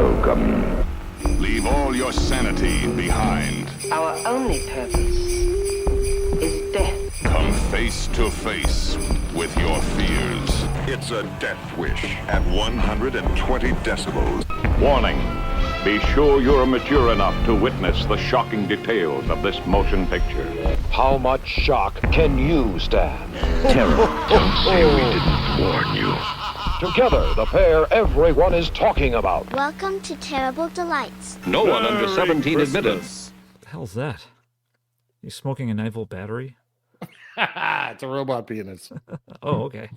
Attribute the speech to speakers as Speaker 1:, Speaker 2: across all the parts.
Speaker 1: welcome.
Speaker 2: Leave all your sanity behind.
Speaker 3: Our only purpose is death.
Speaker 2: Come face to face with your fears.
Speaker 4: It's a death wish at 120 decibels.
Speaker 1: Warning. Be sure you're mature enough to witness the shocking details of this motion picture.
Speaker 5: How much shock can you stand?
Speaker 1: Terror. Don't say we didn't warn you.
Speaker 5: Together, the pair everyone is talking about.
Speaker 6: Welcome to Terrible Delights.
Speaker 5: No one under 17 admitted.
Speaker 7: What the hell's that? You smoking a 9-volt battery?
Speaker 8: It's a robot penis.
Speaker 7: Oh, okay.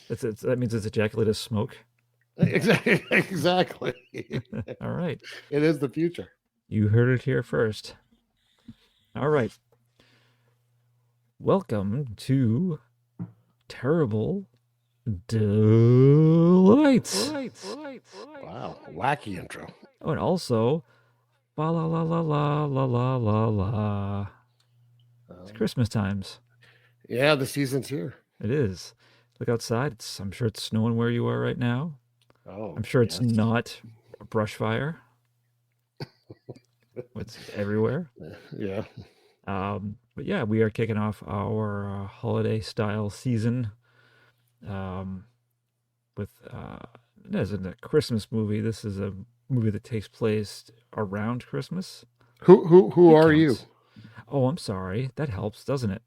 Speaker 7: That means it's ejaculated smoke.
Speaker 8: Exactly.
Speaker 7: All right.
Speaker 8: It is the future.
Speaker 7: You heard it here first. All right. Welcome to Terrible Delights.
Speaker 8: Wow, wacky intro.
Speaker 7: Oh, and also, la la la la la la la la la. It's Christmas times.
Speaker 8: Yeah, the season's here.
Speaker 7: It is. Look outside. I'm sure it's snowing where you are right now.
Speaker 8: Oh,
Speaker 7: I'm sure it's not a brush fire. It's everywhere.
Speaker 8: Yeah.
Speaker 7: But yeah, we are kicking off our holiday style season with as in a Christmas movie. This is a movie that takes place around Christmas.
Speaker 8: Who are you?
Speaker 7: Oh, I'm sorry. That helps, doesn't it?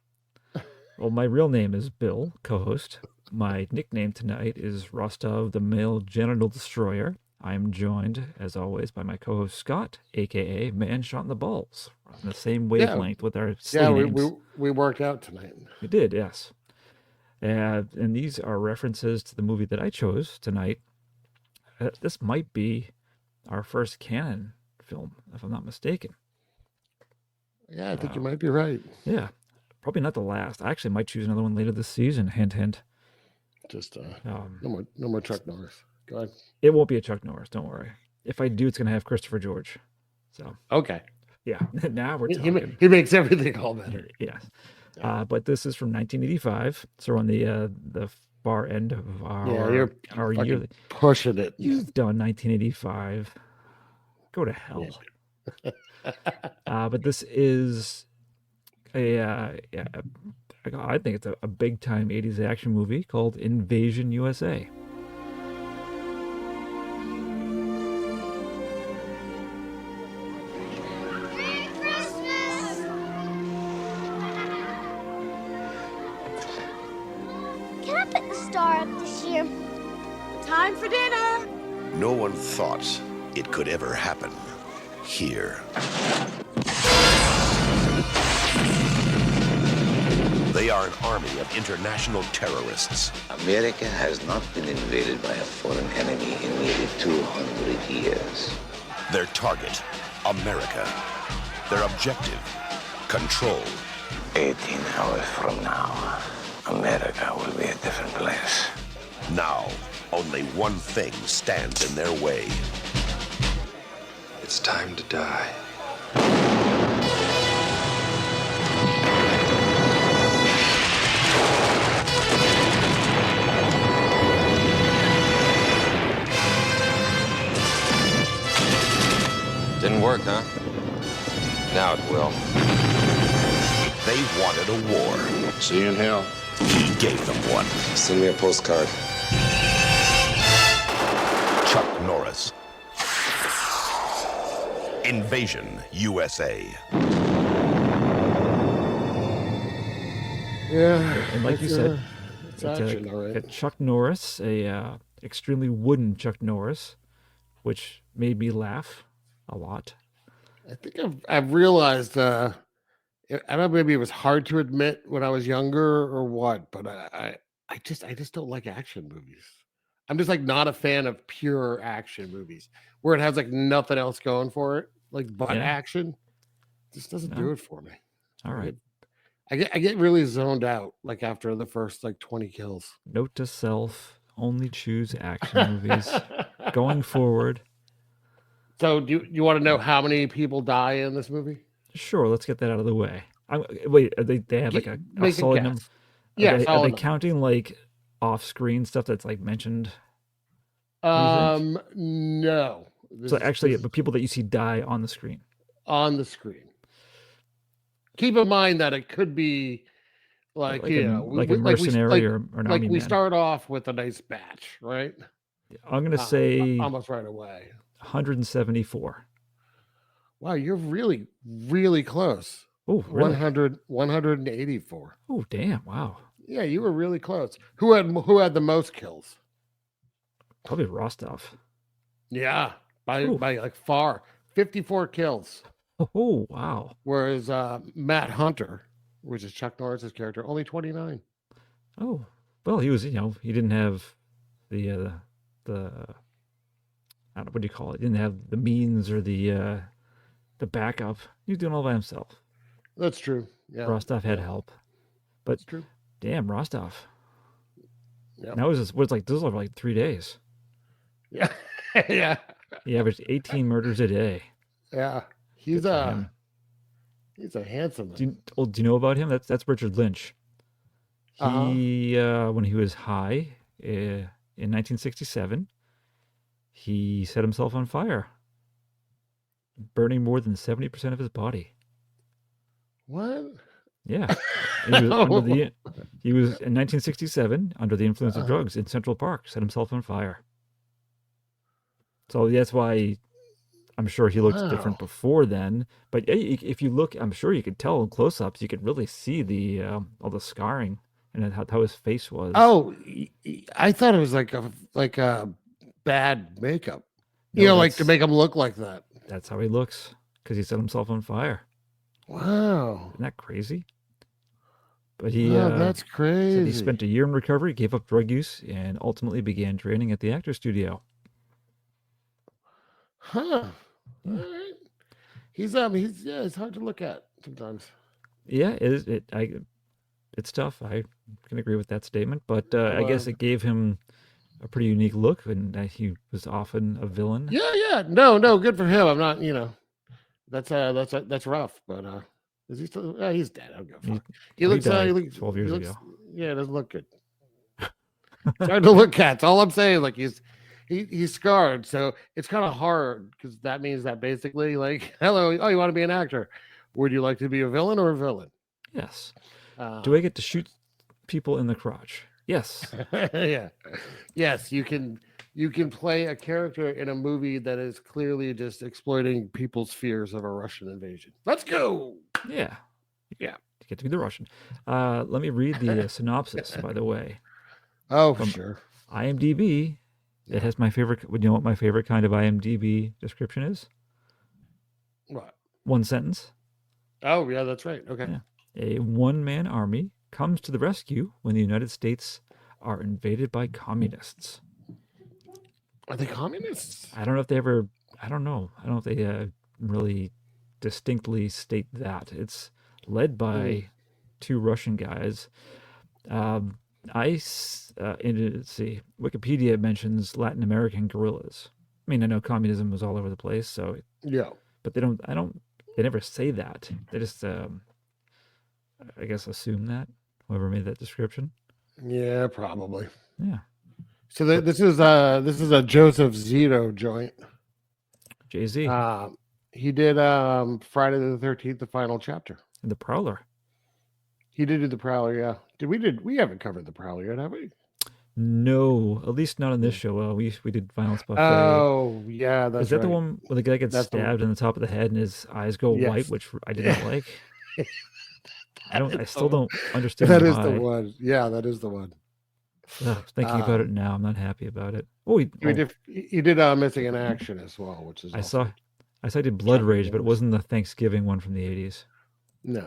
Speaker 7: Well, my real name is Bill, co-host. My nickname tonight is Rostov, the Male Genital Destroyer. I'm joined, as always, by my co-host Scott, a.k.a. Man Shot in the Balls. We're on the same wavelength with our names.
Speaker 8: We worked out tonight.
Speaker 7: We did, yes. And these are references to the movie that I chose tonight. This might be our first canon film, if I'm not mistaken.
Speaker 8: Yeah, I think you might be right.
Speaker 7: Yeah, probably not the last. I actually might choose another one later this season. Hint, hint.
Speaker 8: Just no more Chuck Norris. Go ahead.
Speaker 7: It won't be a Chuck Norris. Don't worry. If I do, it's going to have Christopher George. So
Speaker 8: okay.
Speaker 7: Yeah. Now we're talking.
Speaker 8: He makes everything all better.
Speaker 7: Yes. But this is from 1985. So we're on the far end of our yearly.
Speaker 8: Pushing it.
Speaker 7: You've done 1985. Go to hell. Yeah. But this is I think it's a big time 80s action movie called Invasion U.S.A.
Speaker 6: Can I put the star up this year?
Speaker 3: Time for dinner.
Speaker 4: No one thought it could ever happen here. They are an army of international terrorists.
Speaker 9: America has not been invaded by a foreign enemy in nearly 200 years.
Speaker 4: Their target, America. Their objective, control.
Speaker 9: 18 hours from now, America will be a different place.
Speaker 4: Now, only one thing stands in their way.
Speaker 10: It's time to die.
Speaker 11: Didn't work, huh? Now it will.
Speaker 4: They wanted a war.
Speaker 10: See you in hell.
Speaker 4: He gave them one.
Speaker 11: Send me a postcard.
Speaker 4: Chuck Norris. Invasion U.S.A.
Speaker 8: Yeah.
Speaker 7: And like you said,
Speaker 8: it's action, all right.
Speaker 7: Chuck Norris, a extremely wooden Chuck Norris, which made me laugh a lot.
Speaker 8: I think I've realized I don't know, maybe it was hard to admit when I was younger or what, but I just don't like action movies. I'm just like not a fan of pure action movies where it has like nothing else going for it, like action. Just doesn't do it for me.
Speaker 7: All right.
Speaker 8: I get really zoned out like after the first like 20 kills.
Speaker 7: Note to self: only choose action movies going forward.
Speaker 8: So do you want to know how many people die in this movie?
Speaker 7: Sure, let's get that out of the way. Wait, they have like a solid number?
Speaker 8: Yeah,
Speaker 7: are they counting like off-screen stuff that's like mentioned?
Speaker 8: No.
Speaker 7: So actually, the people that you see die on the screen.
Speaker 8: On the screen. Keep in mind that it could be like
Speaker 7: a mercenary or an army
Speaker 8: we
Speaker 7: man.
Speaker 8: start off with a nice batch, right?
Speaker 7: I'm going to say
Speaker 8: almost right away.
Speaker 7: 174.
Speaker 8: Wow, you're really, really close.
Speaker 7: Oh, really?
Speaker 8: 184.
Speaker 7: Oh, damn! Wow.
Speaker 8: Yeah, you were really close. Who had the most kills?
Speaker 7: Probably Rostov.
Speaker 8: Yeah, by like far, 54 kills.
Speaker 7: Oh, wow.
Speaker 8: Whereas Matt Hunter, which is Chuck Norris's character, only 29.
Speaker 7: Oh, well, he was, he didn't have the I don't know, what do you call it? He didn't have the means or the backup. He was doing all by himself.
Speaker 8: That's true. Yeah.
Speaker 7: Rostov had help. But
Speaker 8: that's true.
Speaker 7: Damn, Rostov.
Speaker 8: Yeah.
Speaker 7: That was this was like 3 days.
Speaker 8: Yeah. Yeah.
Speaker 7: He averaged 18 murders a day.
Speaker 8: Yeah. He's a handsome man.
Speaker 7: Do you know about him? That's Richard Lynch. He when he was high in 1967, he set himself on fire, burning more than 70% of his body.
Speaker 8: What?
Speaker 7: Yeah. He was in 1967 under the influence of drugs in Central Park, set himself on fire. So that's why I'm sure he looked different before then. But if you look, I'm sure you could tell in close-ups, you could really see the all the scarring and how his face was.
Speaker 8: Oh, I thought it was like a bad makeup. No, like to make him look like that.
Speaker 7: That's how he looks because he set himself on fire.
Speaker 8: Wow.
Speaker 7: Isn't that crazy? But
Speaker 8: that's crazy.
Speaker 7: Said he spent a year in recovery, gave up drug use, and ultimately began training at the actor studio.
Speaker 8: Huh. All right. He's it's hard to look at sometimes.
Speaker 7: Yeah, it's tough. I can agree with that statement, but I guess it gave him a pretty unique look, and he was often a villain.
Speaker 8: Yeah. No, good for him. I'm not, that's rough, but is he still? He's dead. I'll go. He looks
Speaker 7: 12 years ago.
Speaker 8: Yeah, it doesn't look good. It's hard to look at. That's all I'm saying. Like he's scarred, so it's kind of hard because that means that basically, like, hello, you want to be an actor? Would you like to be a villain or a villain?
Speaker 7: Yes. Do I get to shoot people in the crotch? Yes.
Speaker 8: Yeah. Yes, you can play a character in a movie that is clearly just exploiting people's fears of a Russian invasion. Let's go.
Speaker 7: Yeah.
Speaker 8: Yeah.
Speaker 7: You get to be the Russian. Let me read the synopsis, by the way.
Speaker 8: Oh, sure.
Speaker 7: IMDb. It has my favorite. You know what my favorite kind of IMDb description is?
Speaker 8: What?
Speaker 7: One sentence.
Speaker 8: Oh, yeah, that's right. Okay.
Speaker 7: Yeah. A one-man army comes to the rescue when the United States are invaded by communists.
Speaker 8: Are they communists?
Speaker 7: I don't know if they ever. I don't know. I don't know if they really distinctly state that. It's led by two Russian guys. Let's see. Wikipedia mentions Latin American guerrillas. I mean, I know communism was all over the place, so
Speaker 8: yeah.
Speaker 7: But they never say that. They just, I guess, assume that whoever made that description.
Speaker 8: Yeah, probably.
Speaker 7: Yeah.
Speaker 8: So this is a Joseph Zito joint.
Speaker 7: Jay-Z.
Speaker 8: He did Friday the 13th, the final chapter.
Speaker 7: And the Prowler.
Speaker 8: He did do the Prowler, yeah. We haven't covered the Prowler yet, have we?
Speaker 7: No, at least not on this show. We did Violence Buffet.
Speaker 8: Oh, yeah, that's
Speaker 7: Is that
Speaker 8: right.
Speaker 7: the one where the guy gets stabbed in the top of the head and his eyes go white, which I didn't like? I still don't understand
Speaker 8: That
Speaker 7: why.
Speaker 8: is the one. Yeah, that is the one.
Speaker 7: Thinking about it now, I'm not happy about it. He
Speaker 8: did Missing in Action as well, which is
Speaker 7: I saw he did Blood Rage, but it wasn't the Thanksgiving one from the 80s.
Speaker 8: No.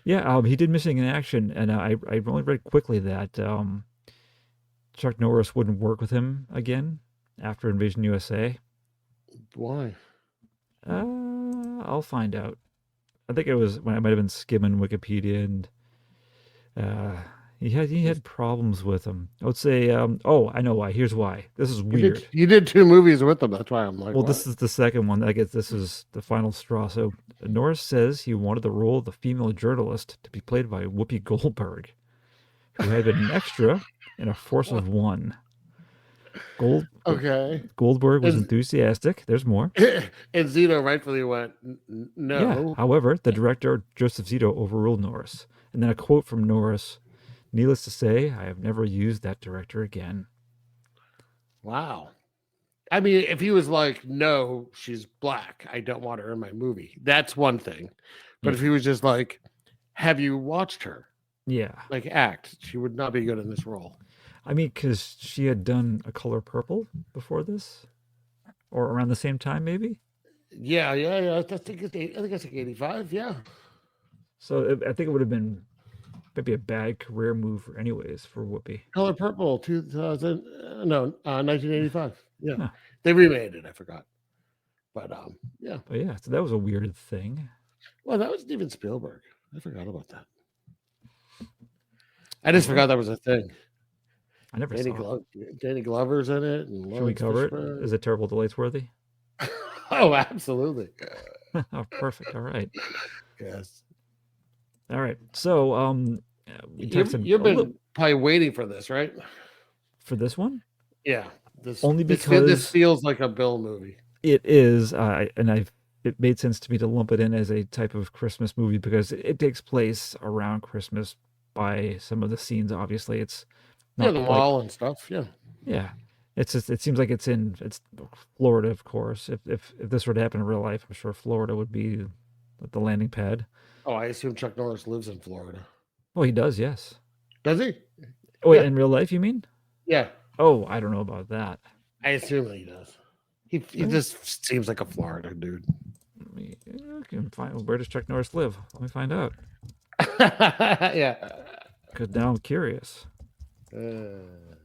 Speaker 7: Yeah, he did Missing in Action, and I only read quickly that Chuck Norris wouldn't work with him again after Invasion U.S.A.
Speaker 8: Why?
Speaker 7: I'll find out. I think it was when I might have been skimming Wikipedia, and he had problems with him. I would say, I know why. Here's why. This is weird.
Speaker 8: You did 2 movies with them. That's why I'm like,
Speaker 7: well,
Speaker 8: what?
Speaker 7: This is the second one. I guess this is the final straw. So Norris says he wanted the role of the female journalist to be played by Whoopi Goldberg, who had been an extra in A Force of One.
Speaker 8: Okay.
Speaker 7: Goldberg was
Speaker 8: Is-
Speaker 7: enthusiastic. There's more.
Speaker 8: And Zito rightfully went,
Speaker 7: Yeah.
Speaker 8: no.
Speaker 7: However, the director, Joseph Zito, overruled Norris. And then a quote from Norris, "Needless to say, I have never used that director again."
Speaker 8: Wow. I mean, if he was like, no, she's black, I don't want her in my movie, that's one thing. But if he was just like, have you watched her?
Speaker 7: Yeah.
Speaker 8: Like, act, she would not be good in this role.
Speaker 7: I mean, because she had done A Color Purple before this, or around the same time, maybe.
Speaker 8: Yeah. I think it's like 85. Yeah.
Speaker 7: So I think it would have been maybe a bad career move, anyways, for Whoopi.
Speaker 8: Color Purple, 1985. Yeah.
Speaker 7: Huh.
Speaker 8: They remade it. I forgot. But yeah.
Speaker 7: But yeah, so that was a weird thing.
Speaker 8: Well, that was Steven Spielberg. I forgot about that. I just forgot that was a thing.
Speaker 7: I never saw it.
Speaker 8: Danny Glover's in it. And
Speaker 7: Should we cover it? Is it Terrible Delights worthy?
Speaker 8: Oh, absolutely.
Speaker 7: Oh, perfect. All right.
Speaker 8: Yes.
Speaker 7: All right. So,
Speaker 8: you've been probably waiting for this, right?
Speaker 7: For this one?
Speaker 8: Yeah.
Speaker 7: Only
Speaker 8: this
Speaker 7: because
Speaker 8: feels like a Bill movie.
Speaker 7: it is, it made sense to me to lump it in as a type of Christmas movie because it takes place around Christmas by some of the scenes. Obviously, it's not
Speaker 8: the mall and stuff. Yeah.
Speaker 7: Yeah. It's just, it seems like it's Florida, of course. If this were to happen in real life, I'm sure Florida would be the landing pad.
Speaker 8: Oh, I assume Chuck Norris lives in Florida.
Speaker 7: Oh, he does, yes.
Speaker 8: Does he?
Speaker 7: Oh, wait, in real life, you mean?
Speaker 8: Yeah.
Speaker 7: Oh, I don't know about that.
Speaker 8: I assume he does. He just seems like a Florida dude.
Speaker 7: I can find, where does Chuck Norris live? Let me find out.
Speaker 8: Yeah.
Speaker 7: Because now I'm curious.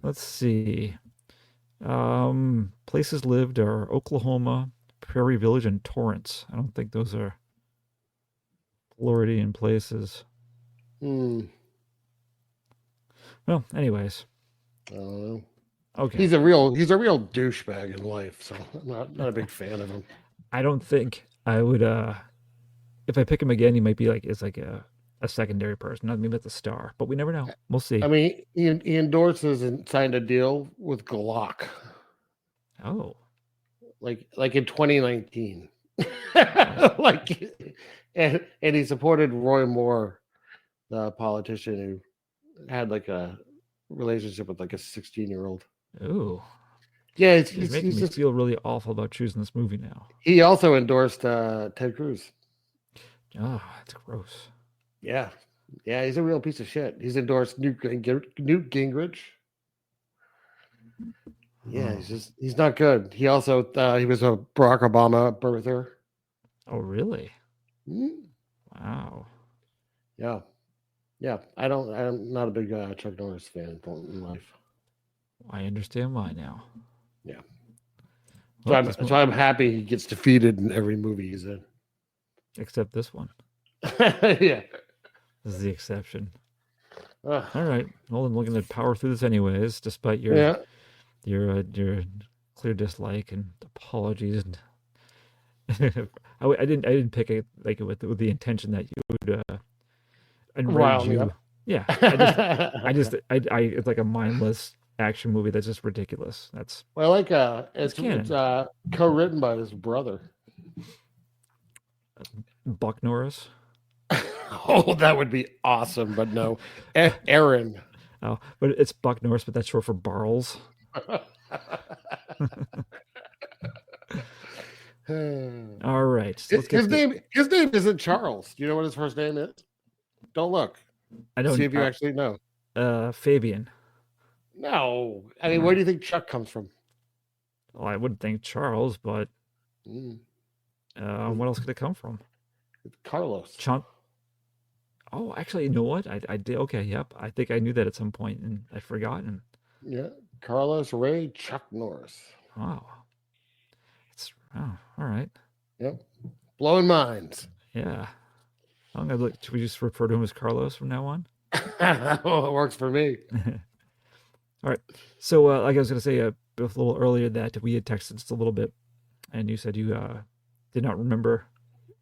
Speaker 7: Let's see. Places lived are Oklahoma, Prairie Village, and Torrance. I don't think those are Floridian places. Well, anyways.
Speaker 8: I don't know.
Speaker 7: Okay.
Speaker 8: He's a real douchebag in life, so I'm not a big fan of him.
Speaker 7: I don't think I would if I pick him again, he might be like a secondary person, not maybe the star, but we never know. We'll see.
Speaker 8: I mean, he endorses and signed a deal with Glock.
Speaker 7: Oh.
Speaker 8: Like in 2019. and he supported Roy Moore, the politician who had like a relationship with like a 16-year-old.
Speaker 7: Oh.
Speaker 8: Yeah,
Speaker 7: he's making me feel really awful about choosing this movie now.
Speaker 8: He also endorsed Ted Cruz.
Speaker 7: Oh, that's gross.
Speaker 8: Yeah, he's a real piece of shit. He's endorsed Newt Gingrich. Yeah, he's not good. He also he was a Barack Obama birther.
Speaker 7: Oh, really?
Speaker 8: Mm-hmm.
Speaker 7: Wow.
Speaker 8: Yeah. I'm not a big Chuck Norris fan in life.
Speaker 7: I understand why now.
Speaker 8: Yeah.
Speaker 7: Well,
Speaker 8: so I'm happy he gets defeated in every movie he's in.
Speaker 7: Except this one.
Speaker 8: Yeah.
Speaker 7: This is the exception. All right. Well, I'm looking to power through this anyways, despite your clear dislike and apologies. And I didn't pick it like with the intention that you would enrage you. Yeah. It's like a mindless action movie that's just ridiculous. That's
Speaker 8: well, I like it's co-written by his brother.
Speaker 7: Buck Norris.
Speaker 8: Oh, that would be awesome, but no. Aaron.
Speaker 7: Oh, but it's Buck Norris, but that's short for Barles. All right. So
Speaker 8: his name isn't Charles. Do you know what his first name is? Don't look.
Speaker 7: I don't
Speaker 8: see if you actually know.
Speaker 7: Fabian.
Speaker 8: No. I mean, where do you think Chuck comes from?
Speaker 7: Well, I wouldn't think Charles, but what else could it come from?
Speaker 8: Carlos.
Speaker 7: Chunk. Oh, actually, you know what? I did. Okay, yep. I think I knew that at some point, and I'd forgotten.
Speaker 8: Yeah, Carlos Ray Chuck Norris.
Speaker 7: Wow. All right.
Speaker 8: Yep. Blowing minds.
Speaker 7: Yeah. I'm gonna look. Should we just refer to him as Carlos from now on?
Speaker 8: Well, it works for me.
Speaker 7: All right. So, like I was gonna say a little earlier, that we had texted just a little bit, and you said you did not remember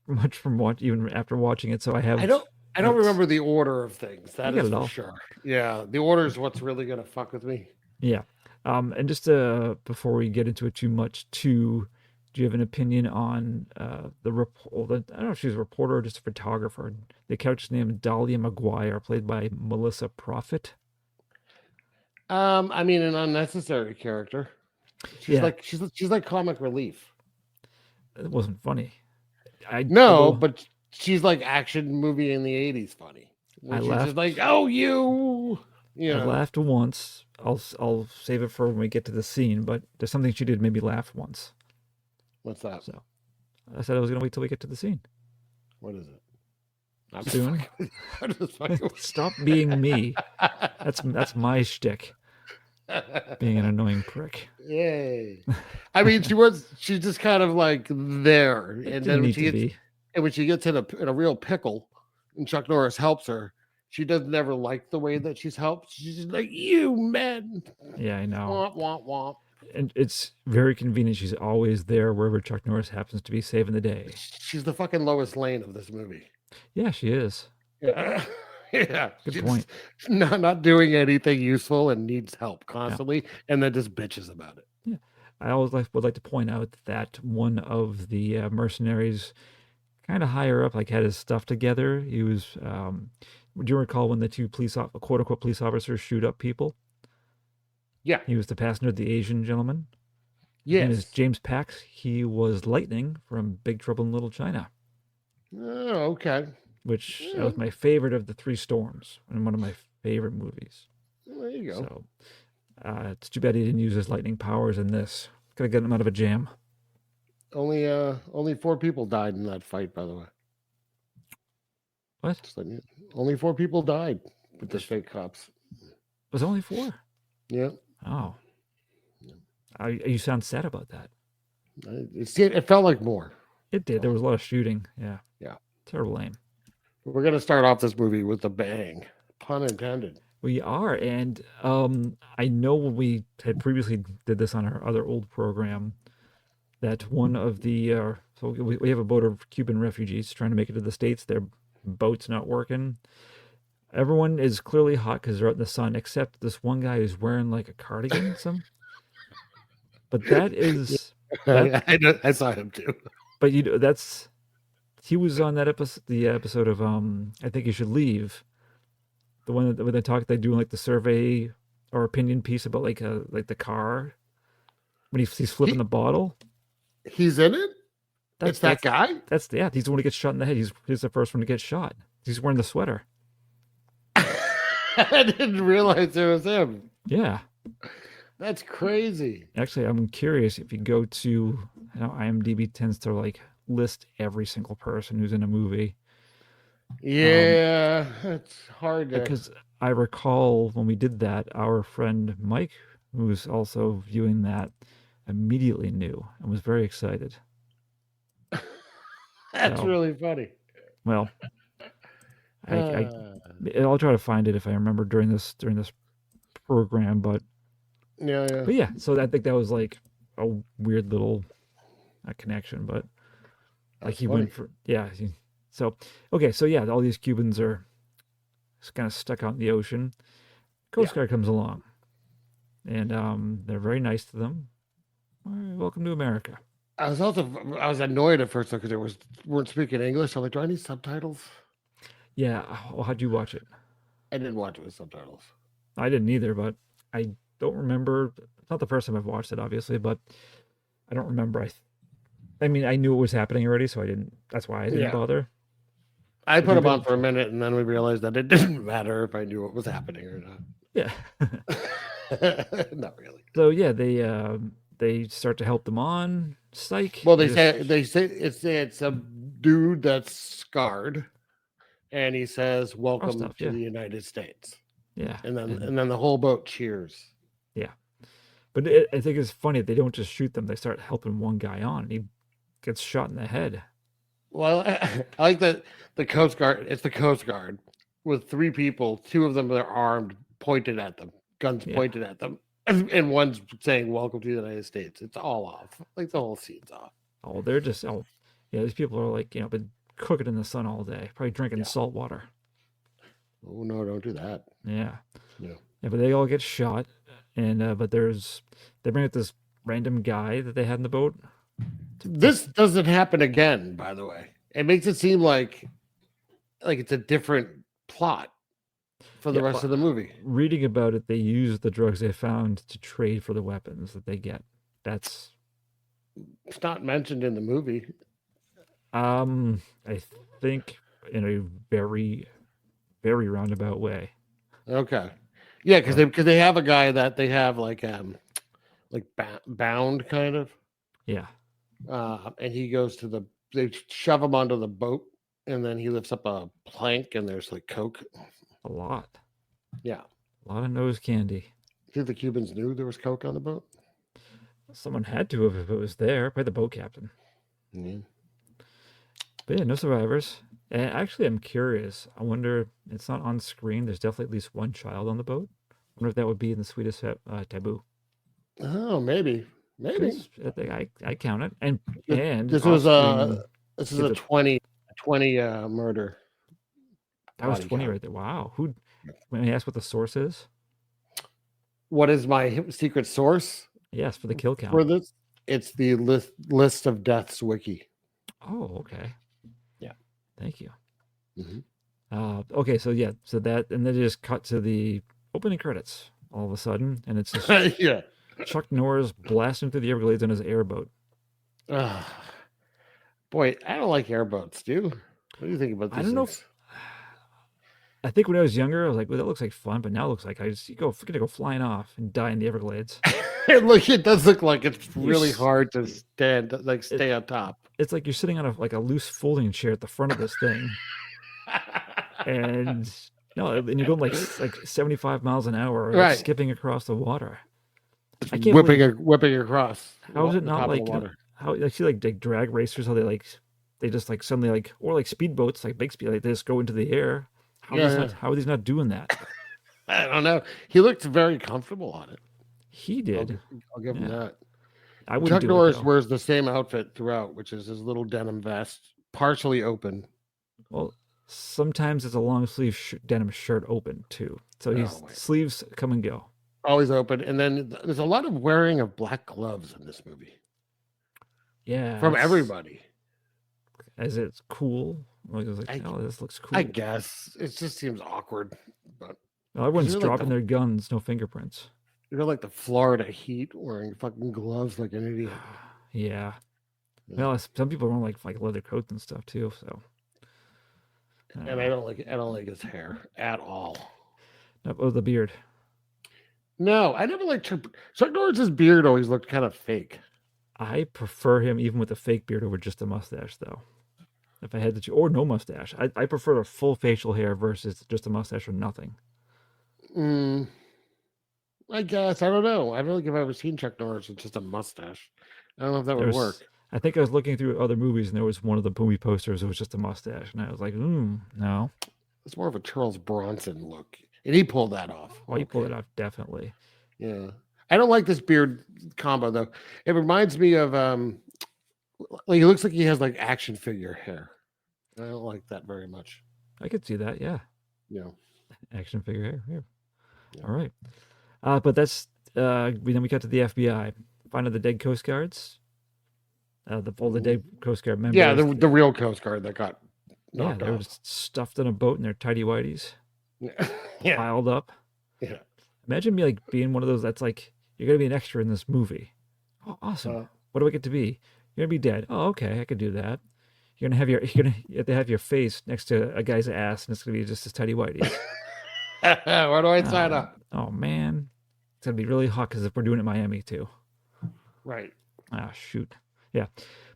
Speaker 7: much from even after watching it. So I don't remember the order of things. That is for sure. Yeah, the order is what's really gonna fuck with me. Yeah. And just before we get into it too much, too, do you have an opinion on I don't know if she's a reporter or just a photographer? The character's name is Dahlia McGuire, played by Melissa Prophet.
Speaker 8: I mean, an unnecessary character. She's
Speaker 7: Yeah.
Speaker 8: like she's like comic relief.
Speaker 7: It wasn't funny.
Speaker 8: But she's like action movie in the 80s funny.
Speaker 7: I
Speaker 8: She's
Speaker 7: laughed.
Speaker 8: just like, oh, you
Speaker 7: I
Speaker 8: know.
Speaker 7: laughed once. I'll save it for when we get to the scene, but there's something she did made me laugh once.
Speaker 8: What's that?
Speaker 7: So I said I was gonna wait till we get to the scene.
Speaker 8: What is it?
Speaker 7: Soon.
Speaker 8: I'm just fucking
Speaker 7: Stop being me. That's my shtick. Being an annoying prick.
Speaker 8: Yay. I mean, she's just kind of like there. And then when she gets in a real pickle and Chuck Norris helps her, she doesn't ever like the way that she's helped. She's just like, you men.
Speaker 7: Yeah, I know.
Speaker 8: Womp, womp, womp.
Speaker 7: And it's very convenient. She's always there wherever Chuck Norris happens to be saving the day.
Speaker 8: She's the fucking Lois Lane of this movie.
Speaker 7: Yeah, she is.
Speaker 8: Yeah. Yeah.
Speaker 7: Good point.
Speaker 8: Not doing anything useful and needs help constantly, and then just bitches about it.
Speaker 7: Yeah. I always would like to point out that one of the mercenaries, kind of higher up, like had his stuff together. He was. Do you recall when the two quote unquote police officers shoot up people?
Speaker 8: Yeah.
Speaker 7: He was the passenger, the Asian gentleman.
Speaker 8: Yes.
Speaker 7: His name is James Pax. He was Lightning from Big Trouble in Little China.
Speaker 8: Oh, okay.
Speaker 7: Which that was my favorite of the Three Storms, and one of my favorite movies.
Speaker 8: Well, there you go.
Speaker 7: So it's too bad he didn't use his lightning powers in this. Could have gotten him out of a jam.
Speaker 8: Only 4 people died in that fight, by the way.
Speaker 7: What?
Speaker 8: Only 4 people died with the fake cops.
Speaker 7: Was it only 4?
Speaker 8: Yeah.
Speaker 7: Oh. You sound sad about that.
Speaker 8: It felt like more.
Speaker 7: It did. There was a lot of shooting. Yeah.
Speaker 8: Yeah.
Speaker 7: Terrible lame.
Speaker 8: We're gonna start off this movie with a bang, pun intended.
Speaker 7: We are, and I know when we had previously did this on our other old program, that one of the so we have a boat of Cuban refugees trying to make it to the States. Their boat's not working. Everyone is clearly hot because they're out in the sun, except this one guy who's wearing like a cardigan. But that is
Speaker 8: I saw him too.
Speaker 7: But he was on that episode of I Think You Should Leave, the one where they're doing like the survey or opinion piece about like the car when he's flipping the bottle.
Speaker 8: He's in it. That's that guy.
Speaker 7: He's the one who gets shot in the head. He's the first one to get shot. He's wearing the sweater.
Speaker 8: I didn't realize it was him.
Speaker 7: Yeah.
Speaker 8: That's crazy.
Speaker 7: Actually, I'm curious if you go to, IMDb tends to like list every single person who's in a movie.
Speaker 8: Yeah, it's hard to...
Speaker 7: Because I recall when we did that, our friend Mike, who was also viewing that, immediately knew and was very excited.
Speaker 8: That's really funny.
Speaker 7: Well, I'll try to find it if I remember during this program, but yeah. So I think that was like a weird little connection, but like he went for So okay, so yeah, all these Cubans are kind of stuck out in the ocean. Coast Guard comes along, and they're very nice to them. Welcome to America.
Speaker 8: I was annoyed at first because they weren't speaking English. I'm like, do I need subtitles?
Speaker 7: Yeah. Well, how'd you watch it?
Speaker 8: I didn't watch it with subtitles.
Speaker 7: I didn't either, but I don't remember. It's not the first time I've watched it, obviously, but I don't remember. I mean, I knew it was happening already, so I didn't. That's why I didn't bother.
Speaker 8: I put them on for a minute, and then we realized that it didn't matter if I knew what was happening or not.
Speaker 7: Yeah.
Speaker 8: Not really.
Speaker 7: So yeah, they start to help them on. Psych.
Speaker 8: Well, they say it's a dude that's scarred, and he says, "Welcome to the United States."
Speaker 7: Yeah,
Speaker 8: and then the whole boat cheers.
Speaker 7: Yeah, but I think it's funny they don't just shoot them; they start helping one guy on, and he gets shot in the head.
Speaker 8: Well, I like that the Coast Guard. It's the Coast Guard with 3 people. 2 of them are armed, pointed at them, guns pointed at them. And one's saying, "Welcome to the United States." It's all off. Like the whole scene's off.
Speaker 7: Oh, they're just these people are like been cooking in the sun all day, probably drinking salt water.
Speaker 8: Oh no, don't do that.
Speaker 7: Yeah. Yeah, but they all get shot, and but they bring up this random guy that they had in the boat.
Speaker 8: This doesn't happen again, by the way. It makes it seem like it's a different plot for the rest of the movie.
Speaker 7: Reading about it, they use the drugs they found to trade for the weapons that they get. It's
Speaker 8: not mentioned in the movie.
Speaker 7: I think in a very, very roundabout way.
Speaker 8: Okay. Yeah, because they have a guy that they have bound kind of.
Speaker 7: Yeah.
Speaker 8: And he goes to they shove him onto the boat, and then he lifts up a plank, and there's coke.
Speaker 7: A lot.
Speaker 8: Yeah.
Speaker 7: A lot of nose candy.
Speaker 8: You think the Cubans knew there was coke on the boat?
Speaker 7: Someone had to have if it was there. Probably the boat captain.
Speaker 8: Yeah.
Speaker 7: But yeah, no survivors. And actually, I'm curious. I wonder, it's not on screen. There's definitely at least one child on the boat. I wonder if that would be in the Swedish taboo.
Speaker 8: Oh, maybe.
Speaker 7: I think I count it. And
Speaker 8: this was a 20 murder.
Speaker 7: That was 20 right there. Wow. When I ask what the source is?
Speaker 8: What is my secret source?
Speaker 7: Yes, for the kill count.
Speaker 8: For this, it's the list of deaths wiki.
Speaker 7: Oh, okay.
Speaker 8: Yeah.
Speaker 7: Thank you.
Speaker 8: Mm-hmm.
Speaker 7: Okay, so that, and then they just cut to the opening credits all of a sudden, and it's just
Speaker 8: yeah.
Speaker 7: Chuck Norris blasting through the Everglades on his airboat.
Speaker 8: Boy, I don't like airboats, do you? What do you think about these? I don't know.
Speaker 7: I think when I was younger, I was like, well, that looks like fun, but now it looks like I'm gonna go flying off and die in the Everglades.
Speaker 8: It does look like it's really hard to stay on top.
Speaker 7: It's like you're sitting on a loose folding chair at the front of this thing. and you're going like 75 miles an hour,
Speaker 8: right,
Speaker 7: skipping across the water.
Speaker 8: I can't whipping across.
Speaker 7: How is it not like how I see like drag racers? How they just suddenly or speedboats, big speed, they just go into the air. How are these not doing that?
Speaker 8: I don't know. He looked very comfortable on it.
Speaker 7: He did.
Speaker 8: I'll give him that.
Speaker 7: Chuck
Speaker 8: Norris wears the same outfit throughout, which is his little denim vest, partially open.
Speaker 7: Well, sometimes it's a long sleeve denim shirt open too, so his sleeves come and go.
Speaker 8: Always open, and then there's a lot of wearing of black gloves in this movie.
Speaker 7: Yeah,
Speaker 8: from everybody.
Speaker 7: As it's cool. This looks cool.
Speaker 8: I guess it just seems awkward, but
Speaker 7: everyone's dropping their guns, no fingerprints.
Speaker 8: You're like the Florida heat, wearing fucking gloves like an idiot.
Speaker 7: Yeah. Well, some people don't like leather coats and stuff too. So.
Speaker 8: And I don't like his hair at all.
Speaker 7: Oh, the beard.
Speaker 8: No, I never liked Chuck Norris's beard. Always looked kind of fake.
Speaker 7: I prefer him even with a fake beard over just a mustache, though. If I had to, or no mustache, I prefer a full facial hair versus just a mustache or nothing.
Speaker 8: I guess I don't know. I don't think I've ever seen Chuck Norris with just a mustache. I don't know if that would work.
Speaker 7: I think I was looking through other movies, and there was one of the movie posters that was just a mustache, and I was like, no.
Speaker 8: It's more of a Charles Bronson look, and he pulled that off.
Speaker 7: Oh, he pulled it off, definitely.
Speaker 8: Yeah, I don't like this beard combo though. It reminds me of he looks like he has action figure hair. I don't like that very much.
Speaker 7: I could see that, yeah.
Speaker 8: Yeah,
Speaker 7: action figure hair. Yeah. All right, but that's then we got to the FBI, finding the dead Coast Guards. The dead Coast Guard members.
Speaker 8: Yeah, the real Coast Guard that got knocked
Speaker 7: they were just stuffed in a boat in their tighty whities, piled up.
Speaker 8: Yeah.
Speaker 7: Imagine me being one of those that's you're gonna be an extra in this movie. Oh, awesome! What do I get to be? You're gonna be dead. Oh, okay, I could do that. You have to have your face next to a guy's ass, and it's gonna be just his tighty whities.
Speaker 8: Where do I sign up?
Speaker 7: Oh man, it's gonna be really hot because if we're doing it in Miami too.
Speaker 8: Right.
Speaker 7: Ah, shoot. Yeah,